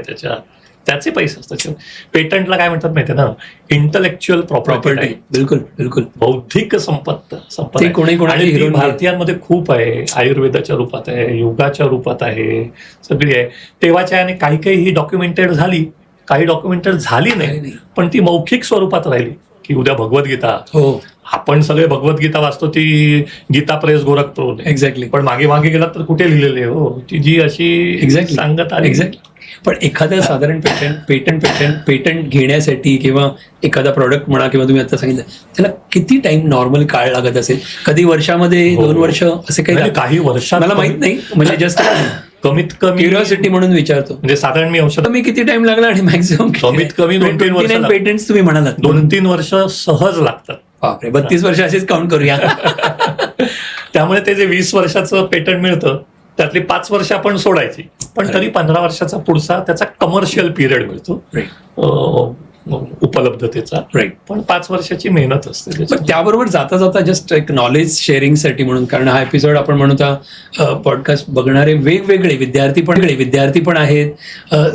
त्याचे पैसे असतात. पेटंटला काय म्हणतात माहितीये ना, इंटलेक्च्युअल प्रॉपर्टी, बिलकुल बिलकुल, बौद्धिक संपत्ती ती कोणी आणि ती भारतीयांमध्ये खूप आहे. आयुर्वेदाच्या रूपात आहे, योगाच्या रूपात आहे, सगळी आहे. तेव्हाच्या आणि काही काही ही डॉक्युमेंटेड झाली, काही डॉक्युमेंटेड झाली नाही, पण ती मौखिक स्वरूपात राहिली. की उद्या भगवद्गीता, हो आपण सगळे भगवद्गीता वाचतो, ती गीता प्रेस गोरखपूर, एक्झॅक्टली. पण मागे गेलात तर कुठे लिहिलेली आहे, हो ती जी अशी एक्झॅक्टली सांगत आली. एक्झॅक्टली. पण एखादं साधारण पेटंट घेण्यासाठी किंवा एखादा प्रॉडक्ट म्हणा किंवा तुम्ही आता सांगितलं त्याला किती टाइम नॉर्मल काळ लागत असेल? कधी वर्षामध्ये, 2 वर्ष, असे काही वर्षात मला माहित नाही, म्हणजे जस्ट कमीत कमी क्युरिओसिटी म्हणून विचारतो. म्हणजे साधारण मी औषध मी किती टाइम लागला आणि मॅक्झिमम कमीत कमी 2-3 वर्ष पेटंट्स तुम्ही म्हणालात, 2-3 वर्ष सहज लागतात. बापरे, 32 वर्ष असेच काउंट करूया. त्यामुळे ते जे 20 वर्षाचं पेटंट मिळतं त्यातली 5 वर्ष आपण सोडायची, पण तरी 15 वर्षाचा पुढचा त्याचा कमर्शियल पिरियड मिळतो उपलब्धतेचा. राईट. पण 5 वर्षाची मेहनत असते. त्याबरोबर जाता जाता जस्ट एक नॉलेज शेअरिंगसाठी म्हणून, कारण हा एपिसोड आपण म्हणतो पॉडकास्ट बघणारे वेगवेगळे विद्यार्थी पण आहेत,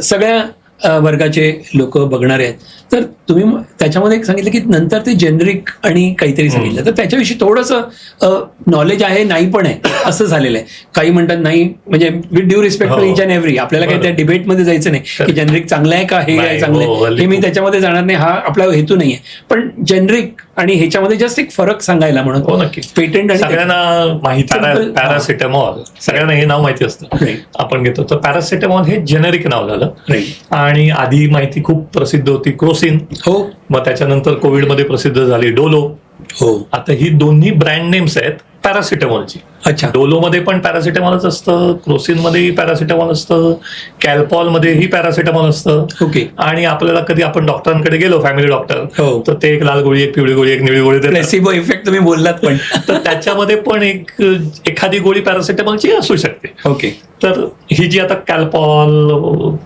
सगळ्या वर्गाचे लोक बघणारे आहेत. तर तुम्ही त्याच्यामध्ये एक सांगितलं की नंतर ते जेनरिक आणि काहीतरी सांगितलं, तर त्याच्याविषयी थोडंसं नॉलेज आहे, नाही पण आहे, असं झालेलं आहे. काही म्हणतात नाही, म्हणजे with due respect to each and every, आपल्याला काही त्या डिबेटमध्ये जायचं नाही की जेनरिक चांगलं आहे का, हे काय चांगलं आहे, हे मी त्याच्यामध्ये जाणार नाही, हा आपला हेतू नाहीये. पण जेनरिक आणि ह्याच्यामध्ये जस्ट एक फरक सांगायला म्हणून. हो नक्की. पेटंट आणि सगळ्यांना माहिती, पॅरासिटामॉल सगळ्यांना हे नाव माहिती असतं, आपण घेतो. तर पॅरासिटामॉल हे जेनेरिक नाव झालं. आणि आधी माहिती खूप प्रसिद्ध होती क्रोसिन, हो, मग त्याच्यानंतर कोविडमध्ये प्रसिद्ध झाली डोलो. हो, आता ही दोन्ही ब्रँड नेम्स आहेत पॅरासिटामॉलची. अच्छा. डोलोमध्ये पण पॅरासिटामॉलच असतं, क्रोसिनमध्येही पॅरासिटामॉल असतं, कॅल्पॉलमध्येही पॅरासिटामॉल असतं. ओके. आणि आपल्याला कधी आपण डॉक्टरांकडे गेलो, फॅमिली डॉक्टर, हो, तर ते एक लाल गोळी, एक पिवळी गोळी, एक निळी गोळी देतात. प्लेसिबो इफेक्ट तुम्ही बोललात पण. तर त्याच्यामध्ये पण एखादी गोळी पॅरासिटामॉलची असू शकते. ओके. तर ही जी आता कॅल्पॉल,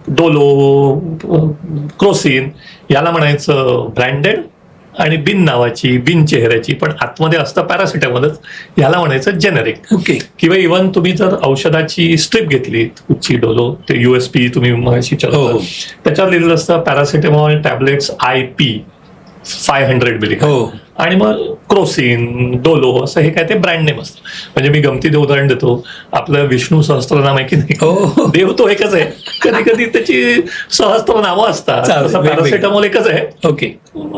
डोलो, क्रोसिन, याला म्हणायचं ब्रँडेड, आणि बिन नावाची, बिन चेहऱ्याची, पण आतमध्ये असतं पॅरासिटामॉलच, याला म्हणायचं जेनेरिक. ओके. किंवा इव्हन तुम्ही जर औषधाची स्ट्रीप घेतली कुठची, डोलो, ते USP तुम्ही मगाशी त्याच्यावर लिहिलेलं असतं पॅरासिटामॉल टॅबलेट्स IP 500 मिलीग्राम, आणि मग क्रोसिन, डोलो, असं हे काय ते ब्रँड नेम असतं. म्हणजे मी गमतीचं उदाहरण देतो, आपलं विष्णू सहस्त्रनाम आहे की नाही, देव तो एकच आहे, कधी कधी त्याची सहस्त्र नावं असतात, तसं पॅरासिटामॉल एकच आहे. ओके.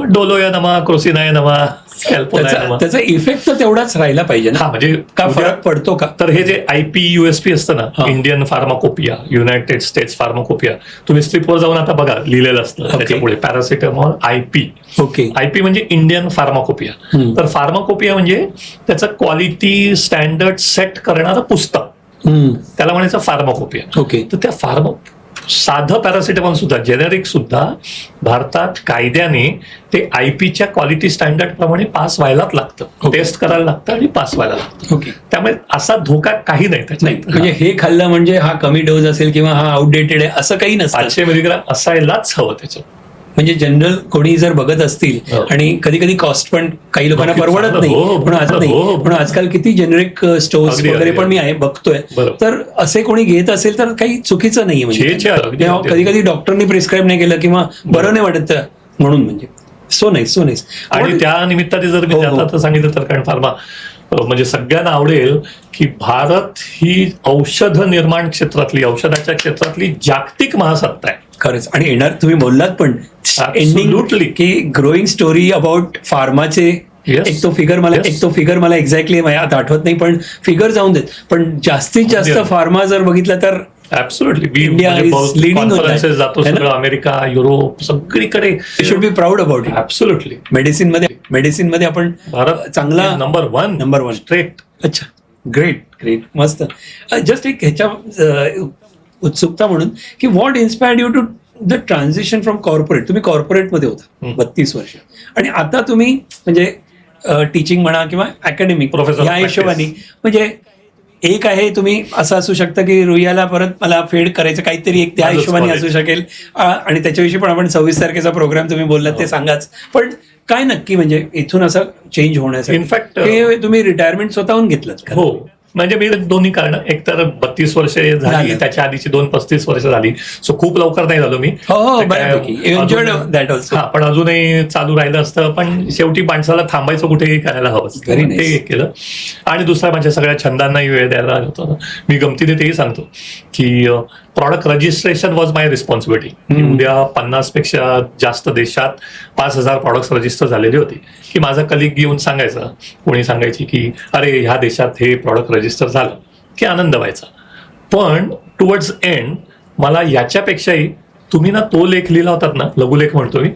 डोलो या नमा, क्रोसिन आहे नमा, त्याचा इफेक्ट तर तेवढाच राहिला पाहिजे ना. म्हणजे का फरक पडतो का? तर हे जे IP USP असतं ना, Indian pharmacopoeia, United states pharmacopoeia, तुम्ही स्ट्रीपवर जाऊन आता बघा लिहिलेलं असतं त्याच्यापुढे पॅरासिटामॉल IP. ओके. IP म्हणजे इंडियन फार्माकोपिया. तर फार्माकोपिया म्हणजे त्याचं क्वालिटी स्टँडर्ड सेट करणारं पुस्तक, त्याला म्हणायचं फार्माकोपिया. ओके. तर त्या साधं पॅरासिटामॉल सुद्धा, जेनेरिक सुद्धा, भारतात कायद्याने ते IPच्या क्वालिटी स्टँडर्ड प्रमाणे पास व्हायलाच लागतं, टेस्ट करायला लागतं आणि पास व्हायला लागतं. ओके. त्यामुळे असा धोका काही नाही त्याच्यात. म्हणजे हे खाल्लं म्हणजे हा कमी डोस असेल किंवा हा आउटडेटेड आहे असं काही नसतं. 500 मिलीग्राम असायलाच हवं त्याच्यात. म्हणजे जनरल कोणी जर बघत असतील, आणि कधी कधी कॉस्ट पण काही लोकांना परवडत नाही, पण आजकाल किती जेनेरिक स्टोर्स वगैरे पण मी बघतोय, तर असे कोणी घेत असेल तर काही चुकीचं नाहीये. म्हणजे कधी कधी डॉक्टरनी प्रिस्क्राईब नाही केलं किंवा बरं नाही वाटत म्हणून, म्हणजे सो नाईस. आणि त्या निमित्ताने जर मी आता सांगितलं तर, कारण फार्मा म्हणजे सगळ्यांना आवडेल की भारत ही औषध निर्माण क्षेत्रातली, औषधाच्या क्षेत्रातली जागतिक महासत्ता आहे. खरंच. आणि येणार, तुम्ही बोललात पण एंडिंग की ग्रोईंग स्टोरी अबाउट फार्माचे. एक तो फिगर मला एक्झॅक्टली आता आठवत नाही, पण फिगर जाऊन देत, पण जास्तीत जास्त फार्मा जर बघितलं तर ऍब्सोल्युटली इंडिया इज लीडिंग जातो, सगळं अमेरिका, युरोप, सगळीकडे should be proud about it. Absolutely. Medicine मध्ये आपण भारत चांगला नंबर वन स्ट्रेट. अच्छा, ग्रेट, मस्त. जस्ट एक ह्याच्या उत्सुकता म्हणून की what inspired you to the transition from corporate? तुम्ही कॉर्पोरेटमध्ये होता 32 वर्ष, आणि आता तुम्ही म्हणजे टीचिंग म्हणा किंवा अकॅडमिक प्रोफेसर या हिशोबाने, म्हणजे एक आहे तुम्ही असं असू शकतं की रुईयाला परत मला फेड करायचं काहीतरी, एक त्या हिशोबाने असू शकेल, आणि त्याच्याविषयी पण आपण 26 तारखेचा प्रोग्राम तुम्ही बोललात ते सांगाच. पण काय नक्की म्हणजे इथून असं चेंज होण्यासाठी? इनफॅक्ट हे तुम्ही रिटायरमेंट स्वतःहून घेतलं? हो, म्हणजे मी दोन्ही कारण, एक तर 32 वर्ष झाली, झालं. त्याच्या आधीची 35 वर्ष झाली, सो खूप लवकर नाही झालो मी. हो ते काय, दॅट ऑल्सो. हा, पण अजूनही चालू राहिलं असतं, पण शेवटी माणसाला थांबायचं कुठेही करायला हवं असतं. Very nice. ते एक केलं. आणि दुसरा, माझ्या सगळ्या छंदांनाही वेळ द्यायला होता. मी गमतीने तेही सांगतो की product registration was my responsibility. उद्या 50 पेक्षा जास्त देशात 5,000 प्रॉडक्ट्स रजिस्टर झालेले होते, की माझा कलिग येऊन सांगायचा, कोणी सांगायची की अरे ह्या देशात हे प्रॉडक्ट रजिस्टर झालं, की आनंद व्हायचा. पण टुवर्ड्स एंड मला याच्यापेक्षाही, तुम्ही ना तो लेख लिहिला होतात ना, लघुलेख म्हणतो मी,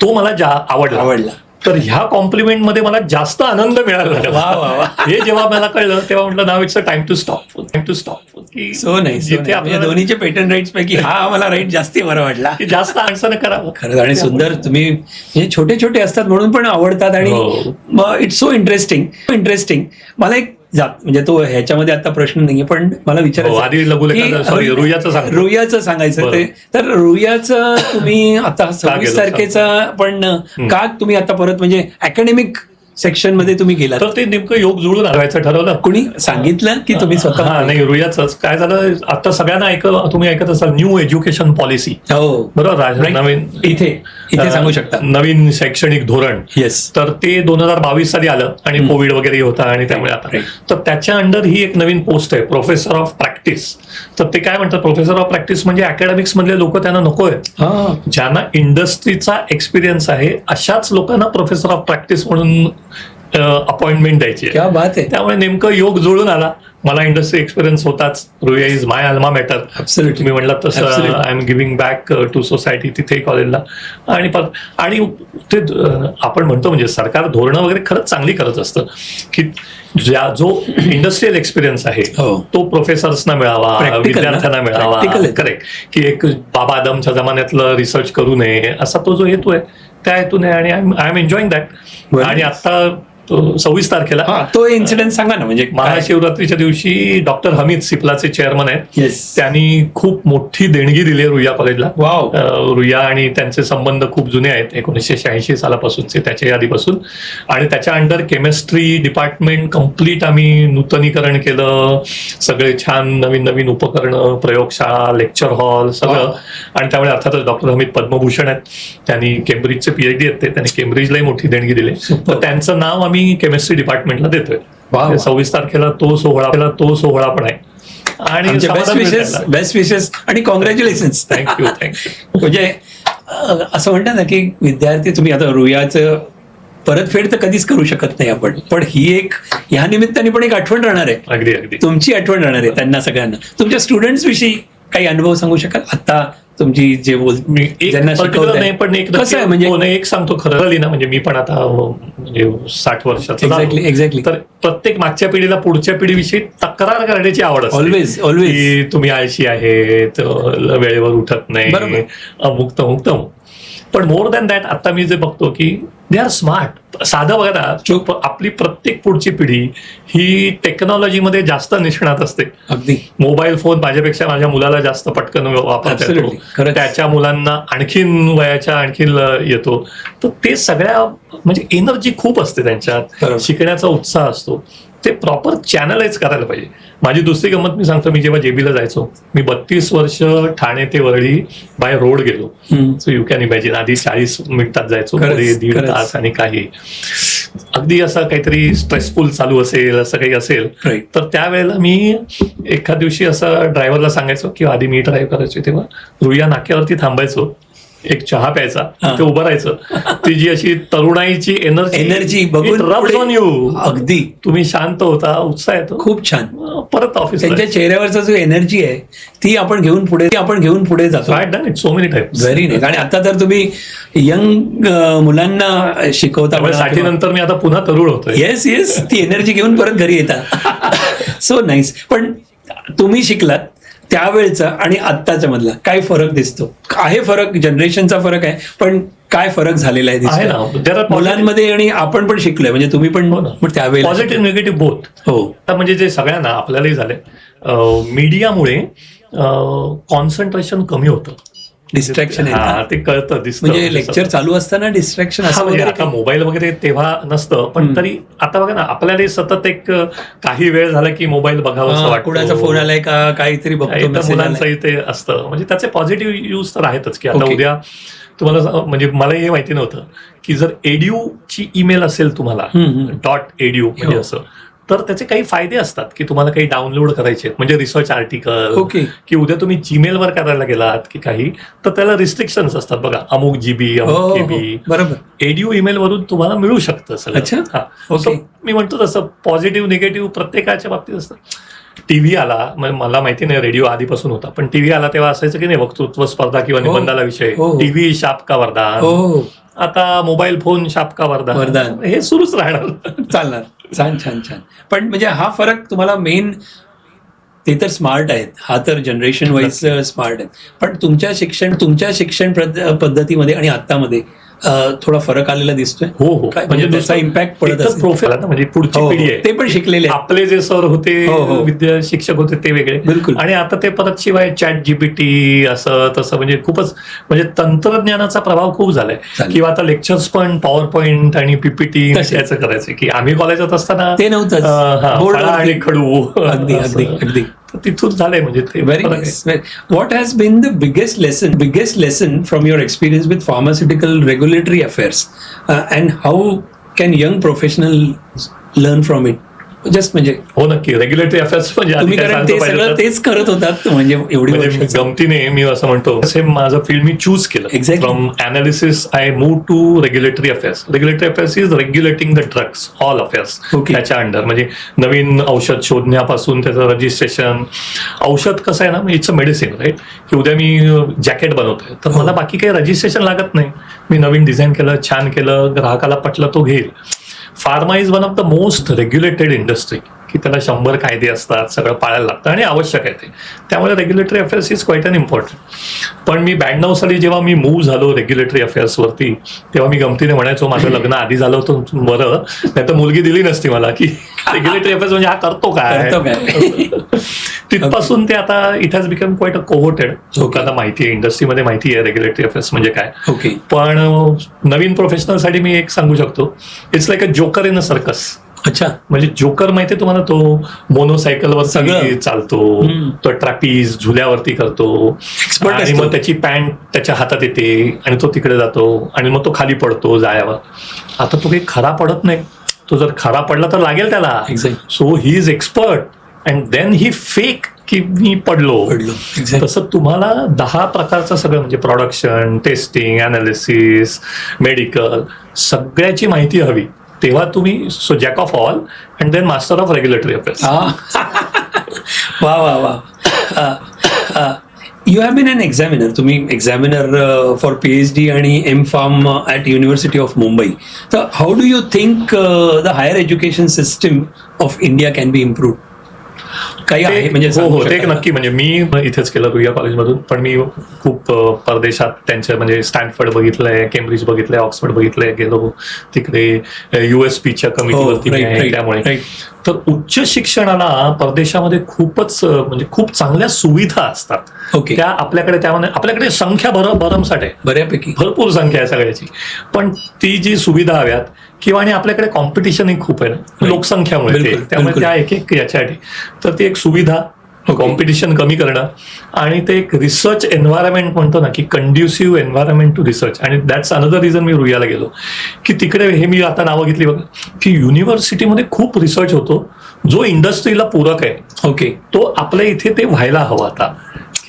तो मला आवडला. तर ह्या कॉम्प्लिमेंट मध्ये मला जास्त आनंद मिळाला. वा वा वा. हे जेव्हा मला कळलं तेव्हा म्हटलं, now it's a time to stop. की सो नाही, जिथे आपल्याला दोन्हीचे पेटंट राईट्स पैकी हा मला राईट जास्ती बरा वाटला. की जास्त माणसानं करावं. खरंच. आणि सुंदर, तुम्ही हे छोटे छोटे असतात म्हणून पण आवडतात. आणि इट्स सो इंटरेस्टिंग. मला एक म्हणजे तो ह्याच्यामध्ये आता प्रश्न नाहीये, पण मला विचारायचं, आधी लघुलेखाचं, सॉरी, रुईयाचं सांगायचं ते. तर रुईयाचं तुम्ही आता 26 तारखेचा पण का तुम्ही आता परत म्हणजे अकॅडमिक सेक्शन मध्ये तुम्ही गेलात? तर ते नेमकं योग जुळून आणायचं ठरवलं. कुणी सांगितलं की तुम्ही स्वतः? हा, नाही, रुईयाचंच. काय झालं, आता सगळ्यांना तुम्ही ऐकत असाल, न्यू एज्युकेशन पॉलिसी. हो बरोबर. नवीन इथे सांगू शकता, नवीन शैक्षणिक धोरण. येस. तर ते 2022 साली आलं, आणि कोविड वगैरे होता, आणि त्यामुळे आता तर त्याच्या अंडर ही एक नवीन पोस्ट आहे, प्रोफेसर ऑफ प्रॅक्टिस. तर ते काय म्हणतात, प्रोफेसर ऑफ प्रॅक्टिस म्हणजे अकॅडमिक्स मधले लोक त्यांना नकोय. ज्यांना इंडस्ट्रीचा एक्सपिरियन्स आहे अशाच लोकांना प्रोफेसर ऑफ प्रॅक्टिस म्हणून अपॉइंटमेंट द्यायची. क्या बात आहे. त्यामुळे नेमकं योग जुळून आला. मला इंडस्ट्री एक्सपिरियन्स होताच. Ruia is my alma mater. तुम्ही म्हणलात तसं, I am giving back to society तिथे कॉलेजला. आणि ते आपण म्हणतो म्हणजे सरकार धोरणं वगैरे खरंच चांगली करत असतं, की जो इंडस्ट्रियल एक्सपिरियन्स आहे तो प्रोफेसर्सना मिळावा, विद्यार्थ्यांना मिळावा. करेक्ट. की एक बाबा आदमच्या जमान्यातलं रिसर्च करू नये, असा तो जो हेतू आहे, त्या हेतूने. आणि आय एम एन्जॉईंग दॅट. आणि आता 26 तारखेला तो इन्सिडेंट सांगा ना. म्हणजे महाशिवरात्रीच्या दिवशी डॉक्टर हमीद सिप्लाचे चेअरमन आहेत. येस. त्यांनी खूप मोठी देणगी दिली आहे रुईया कॉलेजला. वाव. रुईया आणि त्यांचे संबंध खूप जुने आहेत, 1986 सालापासूनचे, त्याच्या आधीपासून. आणि त्याच्या अंडर केमिस्ट्री डिपार्टमेंट कम्प्लीट आम्ही नूतनीकरण केलं. सगळे छान नवीन उपकरणं, प्रयोगशाळा, लेक्चर हॉल, सगळं. आणि त्यामुळे अर्थातच डॉक्टर हमीद पद्मभूषण आहेत. त्यांनी केम्ब्रिजचे PhD आहेत ते. त्यांनी केम्ब्रिजलाही मोठी देणगी दिली. तर त्यांचं नाव आम्ही केमिस्ट्री डिपार्टमेंटला देतोय. 26 तारखेला तो सोहळा पण आहे. आणि बेस्ट विशेस आणि कॉंग्रॅच्युलेशन्स. थँक्यू. म्हणजे असं म्हणतात ना की विद्यार्थी, तुम्ही आता रुईयाचं परतफेड तर कधीच करू शकत नाही आपण, पण ही एक ह्या निमित्ताने पण एक आठवण राहणार आहे. अगदी तुमची आठवण राहणार आहे त्यांना सगळ्यांना. तुमच्या स्टुडंट्स विषयी काही अनुभव सांगू शकाल आता? तुमची जे ज्यांना नाही, पण एक कसं आहे म्हणजे एक सांगतो खरं झाली ना, म्हणजे मी पण आता म्हणजे 60 वर्षाचा. एक्झॅक्टली. तर प्रत्येक मागच्या पिढीला पुढच्या पिढीविषयी तक्रार करण्याची आवड असते. ऑलवेज. की तुम्ही आळशी आहेत, वेळेवर उठत नाही, अमुक तमुक. पण मोर दॅन दॅट आता मी जे बघतो की दे आर स्मार्ट. साधं बघा ना, आपली प्रत्येक पुढची पिढी ही टेक्नॉलॉजीमध्ये जास्त निष्णात असते. अगदी. मोबाईल फोन माझ्यापेक्षा माझ्या मुलाला जास्त पटकन वापरता येतो, त्याच्या मुलांना आणखीन येतो. तर ते सगळ्या म्हणजे एनर्जी खूप असते त्यांच्यात, शिकण्याचा उत्साह असतो. ते प्रॉपर चॅनलाइज करायला पाहिजे. माझी दुसरी गंमत मी सांगतो, मी जेव्हा JB ला जायचो, मी 32 वर्ष ठाणे ते वरळी बाय रोड गेलो. So you can imagine. आधी 40 मिनिटात जायचो, 1.5 तास आणि काही अगदी असं काहीतरी स्ट्रेसफुल चालू असेल, असं काही असेल तर त्यावेळेला मी एखाद दिवशी असं ड्रायव्हरला सांगायचो की आधी मी ड्राईव्ह करायचो, तेव्हा रुईया नाक्यावरती थांबायचो, एक चहा प्यायचा, ते उभं राहायचं. ती जी अशी तरुणाईची एनर्जी बघून यू, अगदी तुम्ही शांत होता, उत्साह येतो. खूप छान. परत ऑफिस त्यांच्या चेहऱ्यावरचा जो एनर्जी आहे ती आपण घेऊन पुढे जातो. I done it so many times. Very nice. आणि आता तर तुम्ही यंग मुलांना शिकवता. 60 नंतर मी आता पुन्हा तरुण होतोय. येस. ती एनर्जी घेऊन परत घरी येता. So nice. पण तुम्ही शिकलात त्यावेळचा आणि आत्ताच्या मधला काय फरक दिसतो? आहे फरक, जनरेशनचा फरक आहे, पण काय फरक झालेला आहे मुलांमध्ये? आणि आपण पण शिकलोय, म्हणजे तुम्ही पण त्यावेळेला पॉझिटिव्ह निगेटिव्ह बोथ. तर म्हणजे जे सगळ्यांना आपल्यालाही झालंय, मीडियामुळे कॉन्सन्ट्रेशन कमी होतं. डिस्ट्रॅक्शन आहे हा ना? ते कळतं दिसतं म्हणजे लेक्चर चालू असताना डिस्ट्रॅक्शन हा, असं म्हणजे वगैरे आता काही? मोबाईल वगैरे तेव्हा नसतं, पण तरी आता बघा ना आपल्याला सतत एक काही वेळ झाला की मोबाईल बघावं असं वाटतं. कुणाचा फोन आलाय का, काहीतरी बघतो, काही तर मेसेज मुलांचं आलाय. इथे असतं, म्हणजे त्याचे पॉझिटिव्ह यूज तर आहेतच की आता Okay. उद्या तुम्हाला म्हणजे मला हे माहिती नव्हतं की जर एड्यूची ईमेल असेल तुम्हाला .edu म्हणजे हो. असं, तर त्याचे काही फायदे असतात की तुम्हाला काही डाउनलोड करायचे आहेत, म्हणजे रिसर्च आर्टिकल, ओके. की उद्या तुम्ही जीमेलवर करायला गेलात की काही, तर त्याला रिस्ट्रिक्शन्स असतात बघा, अमुक GB हो, अमुक हो, KB बरोबर. एड्यू ईमेल वरून तुम्हाला मिळू शकतं सगळं. अच्छा. हा. ओके. So, मी म्हणतो तसं पॉझिटिव्ह निगेटिव्ह प्रत्येकाच्या बाबतीत असतं. टीव्ही आला, मला माहिती नाही रेडिओ आधीपासून होता, पण टीव्ही आला तेव्हा असायचं की नाही वक्तृत्व स्पर्धा किंवा हो. निबंधाला विषय, हो. टीव्ही शाप का वरदान, हो, आता मोबाईल फोन शाप का वरदान, वरदान. हे सुरूच राहणार. चालणार. छान छान छान. पण म्हणजे हा फरक तुम्हाला मेन, ते तर स्मार्ट आहेत, हा तर जनरेशन वाईज स्मार्ट आहेत, पण तुमच्या शिक्षण पद्धतीमध्ये आणि आत्तामध्ये थोडा फरक आलेला दिसतोय. हो हो, काय म्हणजे त्याचा इम्पॅक्ट पडत असेल. प्रोफेल ना, म्हणजे पुढची हो, पिढी आहे, ते पण शिकलेले आहेत. आपले जे सर होते, हो, हो. विद्या शिक्षक होते ते वेगळे, बिलकुल. आणि आता ते परत शिवाय चॅट GPT असं तसं, म्हणजे खूपच म्हणजे तंत्रज्ञानाचा प्रभाव खूप झालाय. चालेल. किंवा आता लेक्चर्स पण पॉवर पॉईंट आणि PPT तसे. त्याचं करायचं, की आम्ही कॉलेजात असताना ते नव्हतंच. फळा आणि खडू अगदी अगदी असं. अगदी. तर तिथून झालंय म्हणजे ते Very फरक आहे. nice. What has been the biggest lesson from your experience with pharmaceutical regulatory affairs, and how can young professionals learn from it? Just म्हणजे हो नक्की, रेग्युलेटरी अफेअर्स म्हणजे आधी तुम्ही काय कारण सांगतो ते पाहिजे सगळं तर, तेच करत होतात म्हणजे एवढी म्हणजे वर्ष. गमतीने मी असं म्हणतो, सेम माझं फील्ड मी चूज केलं. Exactly. From analysis I move to regulatory affairs. Regulatory affairs is regulating the drugs, all affairs. Okay. त्याच्या अंडर म्हणजे नवीन औषध शोधण्यापासून त्याचं रजिस्ट्रेशन. औषध कसं आहे ना, इट्स अ मेडिसिन राईट, की उद्या मी जॅकेट बनवतोय तर हो. मला बाकी काही रजिस्ट्रेशन लागत नाही, मी नवीन डिझाईन केलं, छान केलं, ग्राहकाला पटलं तो घेईल. Pharma is one of the most regulated industry, की त्याला 100 कायदे असतात, सगळं पाळायला लागतं आणि आवश्यक आहे ते. त्यामुळे regulatory affairs is quite an important. पण मी 92 साली जेव्हा मी मूव्ह झालो रेग्युलेटरी अफेअर्सवरती, तेव्हा मी गमतीने म्हणायचो माझं लग्न आधी झालं होतं बरं, नाही तर मुलगी दिली नसती मला, की रेग्युलेटरी अफेअर्स म्हणजे हा करतो काय. तिथपासून ते आता it has become quite a cohorted. लोकांना माहिती आहे, इंडस्ट्रीमध्ये माहिती आहे रेग्युलेटरी अफेअर्स म्हणजे काय. ओके. पण नवीन प्रोफेशनलसाठी मी एक सांगू शकतो, it's like a joker in a circus. अच्छा. म्हणजे जोकर माहितीये तुम्हाला, तो मोनोसायकलवर सगळं चालतो, तो ट्रॅपीज झुल्यावरती करतो, Expert आणि असतो. मग त्याची पॅन्ट त्याच्या हातात येते आणि तो तिकडे जातो आणि मग तो खाली पडतो जाळ्यावर. आता तो काही खरा पडत नाही, तो जर खरा पडला तर लागेल त्याला. Exactly. So he is expert and then he fake की मी पडलो. Exactly. तसं तुम्हाला 10 प्रकारचं सगळं म्हणजे प्रोडक्शन, टेस्टिंग, अनालिसिस, मेडिकल, सगळ्याची माहिती हवी. तेव्हा तुम्ही so jack of all and then master of regulatory affairs. वा वा वा. You have been an examiner. तुम्ही एक्झामिनर फॉर PhD आणि M.Pharm at university of Mumbai. तर how do you think the higher education system of India can be improve? काही आहे म्हणजे हो हो, ते एक नक्की. म्हणजे मी इथेच केलं रुईया कॉलेजमधून, पण मी खूप परदेशात त्यांच्या म्हणजे स्टॅनफर्ड बघितलंय, केम्ब्रिज बघितलंय, ऑक्सफर्ड बघितलंय, गेलो तिकडे USPच्या कमिटीवरती मी आहे. त्यामुळे तर उच्च शिक्षणाला परदेशामध्ये खूपच म्हणजे खूप चांगल्या सुविधा असतात. ओके. त्या आपल्याकडे, त्यामध्ये आपल्याकडे संख्या भरमसाठ आहे, बऱ्यापैकी भरपूर संख्या आहे सगळ्याची, पण ती जी सुविधा हव्यात किंवा आणि आपल्याकडे कॉम्पिटिशनही खूप आहे ना लोकसंख्यामुळे, बिलकुल, त्यामुळे बिलकुल. त्या एक याच्यासाठी तर ती एक सुविधा, कॉम्पिटिशन कमी करणं, आणि ते एक रिसर्च एन्व्हायरमेंट म्हणतो ना, की कंड्युसिव्ह एन्व्हायरमेंट टू रिसर्च. आणि दॅट्स अनदर रिझन मी रुईयाला गेलो, की तिकडे हे मी आता नावं घेतली बघा, की युनिव्हर्सिटीमध्ये खूप रिसर्च होतो जो इंडस्ट्रीला पूरक आहे. ओके. तो आपल्या इथे ते व्हायला हवं आता,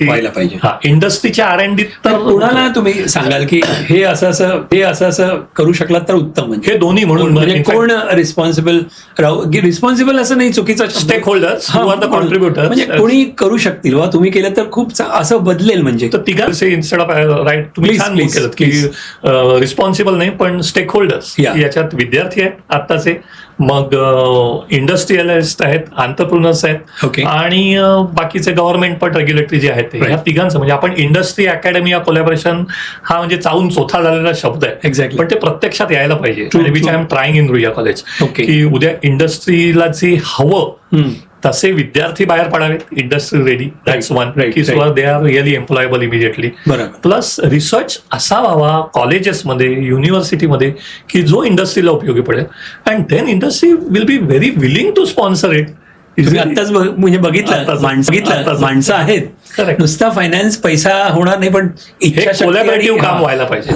व्हायला पाहिजे. हा, इंडस्ट्रीच्या R&D तर कुणाला तुम्ही सांगाल की हे असं करू शकलात तर उत्तम? म्हणजे हे दोन्ही म्हणून म्हणजे कोण रिस्पॉन्सिबल असं नाही, चुकीचा stakeholders who are the contributors, म्हणजे कोणी करू शकतील वा तुम्ही केलं तर खूप असं बदलेल. म्हणजे तर तिघांचे इन्स्टेड ऑफ राईट तुम्ही छान केलं की रिस्पॉन्सिबल नाही पण स्टेक होल्डर्स. याच्यात विद्यार्थी आहेत आत्ताचे, मग इंडस्ट्रियलिस्ट आहेत, एंटरप्रेन्योर्स आहेत, आणि बाकीचे गव्हर्नमेंट पण रेग्युलेटरी जे आहेत ते, ह्या तिघांचं म्हणजे आपण इंडस्ट्री अकॅडमी कोलॅबोरेशन हा म्हणजे चावून चोथा झालेला शब्द आहे. एक्झॅक्टली. पण ते प्रत्यक्षात यायला पाहिजे, which I am trying in Ruia college, की उद्या इंडस्ट्रीला जे हवं तसे विद्यार्थी बाहेर पडावेत, industry ready, that's one, right, की right. They are really employable immediately. बरोबर. प्लस रिसर्च असा व्हावा कॉलेजेसमध्ये, युनिव्हर्सिटीमध्ये, की जो इंडस्ट्रीला उपयोगी पडेल, and then industry will be very willing to sponsor it. तुम्ही आत्ताच म्हणजे बघितलं माणसं आहेत. Correct. नुसता फायनान्स पैसा होणार नाही, पण इच्छाशक्ती आणि- कोलॅबोरेटिव्ह काम व्हायला पाहिजे.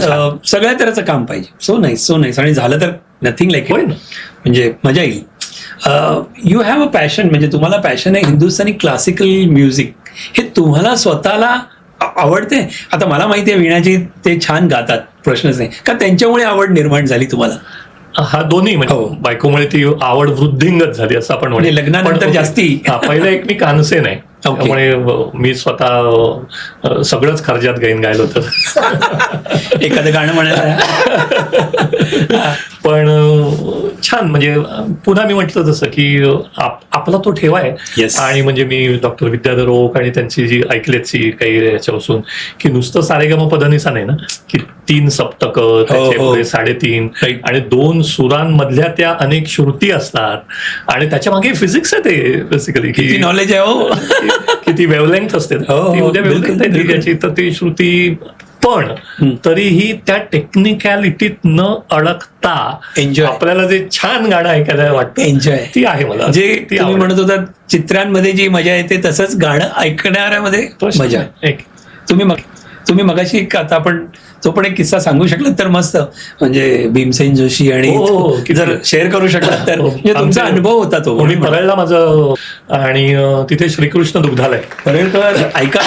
सगळ्या तऱ्हेचं काम पाहिजे. सो नाईस आणि झालं तर नथिंग लाईक होय इट. ना. म्हणजे मजा येईल. यू हॅव अ पॅशन, म्हणजे तुम्हाला पॅशन आहे हिंदुस्थानी क्लासिकल म्युझिक. हे तुम्हाला स्वतःला आवडते. आता मला माहिती आहे वीणाजी ते छान गातात, प्रश्नच नाही. का त्यांच्यामुळे आवड निर्माण झाली तुम्हाला? हा दोन्ही, म्हणजे हो. बायकोमुळे ती आवड वृद्धिंगत झाली असं आपण म्हणजे म्हणू. लग्नानंतर पण जास्ती. पहिलं एक मी कानसेन आहे, Okay. त्यामुळे मी स्वतः सगळंच खर्चात गायलो तर. एखादं गाणं म्हणायला. पण छान, म्हणजे पुन्हा मी म्हटलं तसं की आपला तो ठेवा आहे. Yes. आणि म्हणजे मी डॉक्टर विद्याधर ओक आणि त्यांची जी ऐकलेची काही याच्यापासून, की नुसतं सारेगम पधनिसा नाही ना, की 3 सप्तक, त्याचे हो. पुढे 3.5 Right. आणि 2 सुरांमधल्या त्या अनेक श्रुती असतात आणि त्याच्या मागे फिजिक्स आहे ते बेसिकली, किती की नॉलेज आहे हो. किती वेवलेंथ असते ना. हो, ती उद्या बिलकुल, वेवलेंथ आहे बिलकुल. त्याची, तर ती श्रुती पण तरीही त्या टेक्निकॅलिटीत न अडकता Enjoy. आपल्याला जे छान गाणं ऐकायला वाटतं एन्जॉय. ती आहे मला. जे ती तुम्ही आवड. म्हणत होता चित्रांमध्ये जी मजा येते, तसंच गाणं ऐकणाऱ्यामध्ये प्रश्न मजा. नाही. एक तुम्ही मगाशी आता आपण तो पण एक किस्सा सांगू शकलात तर मस्त, म्हणजे भीमसेन जोशी आणि हो, हो, हो. जर शेअर करू शकलात तर, हो. म्हणजे तुमचा आमचे- अनुभव होता तो. कोणी परळला माझं, आणि तिथे श्रीकृष्ण दुग्धालय. परेळकर ऐका.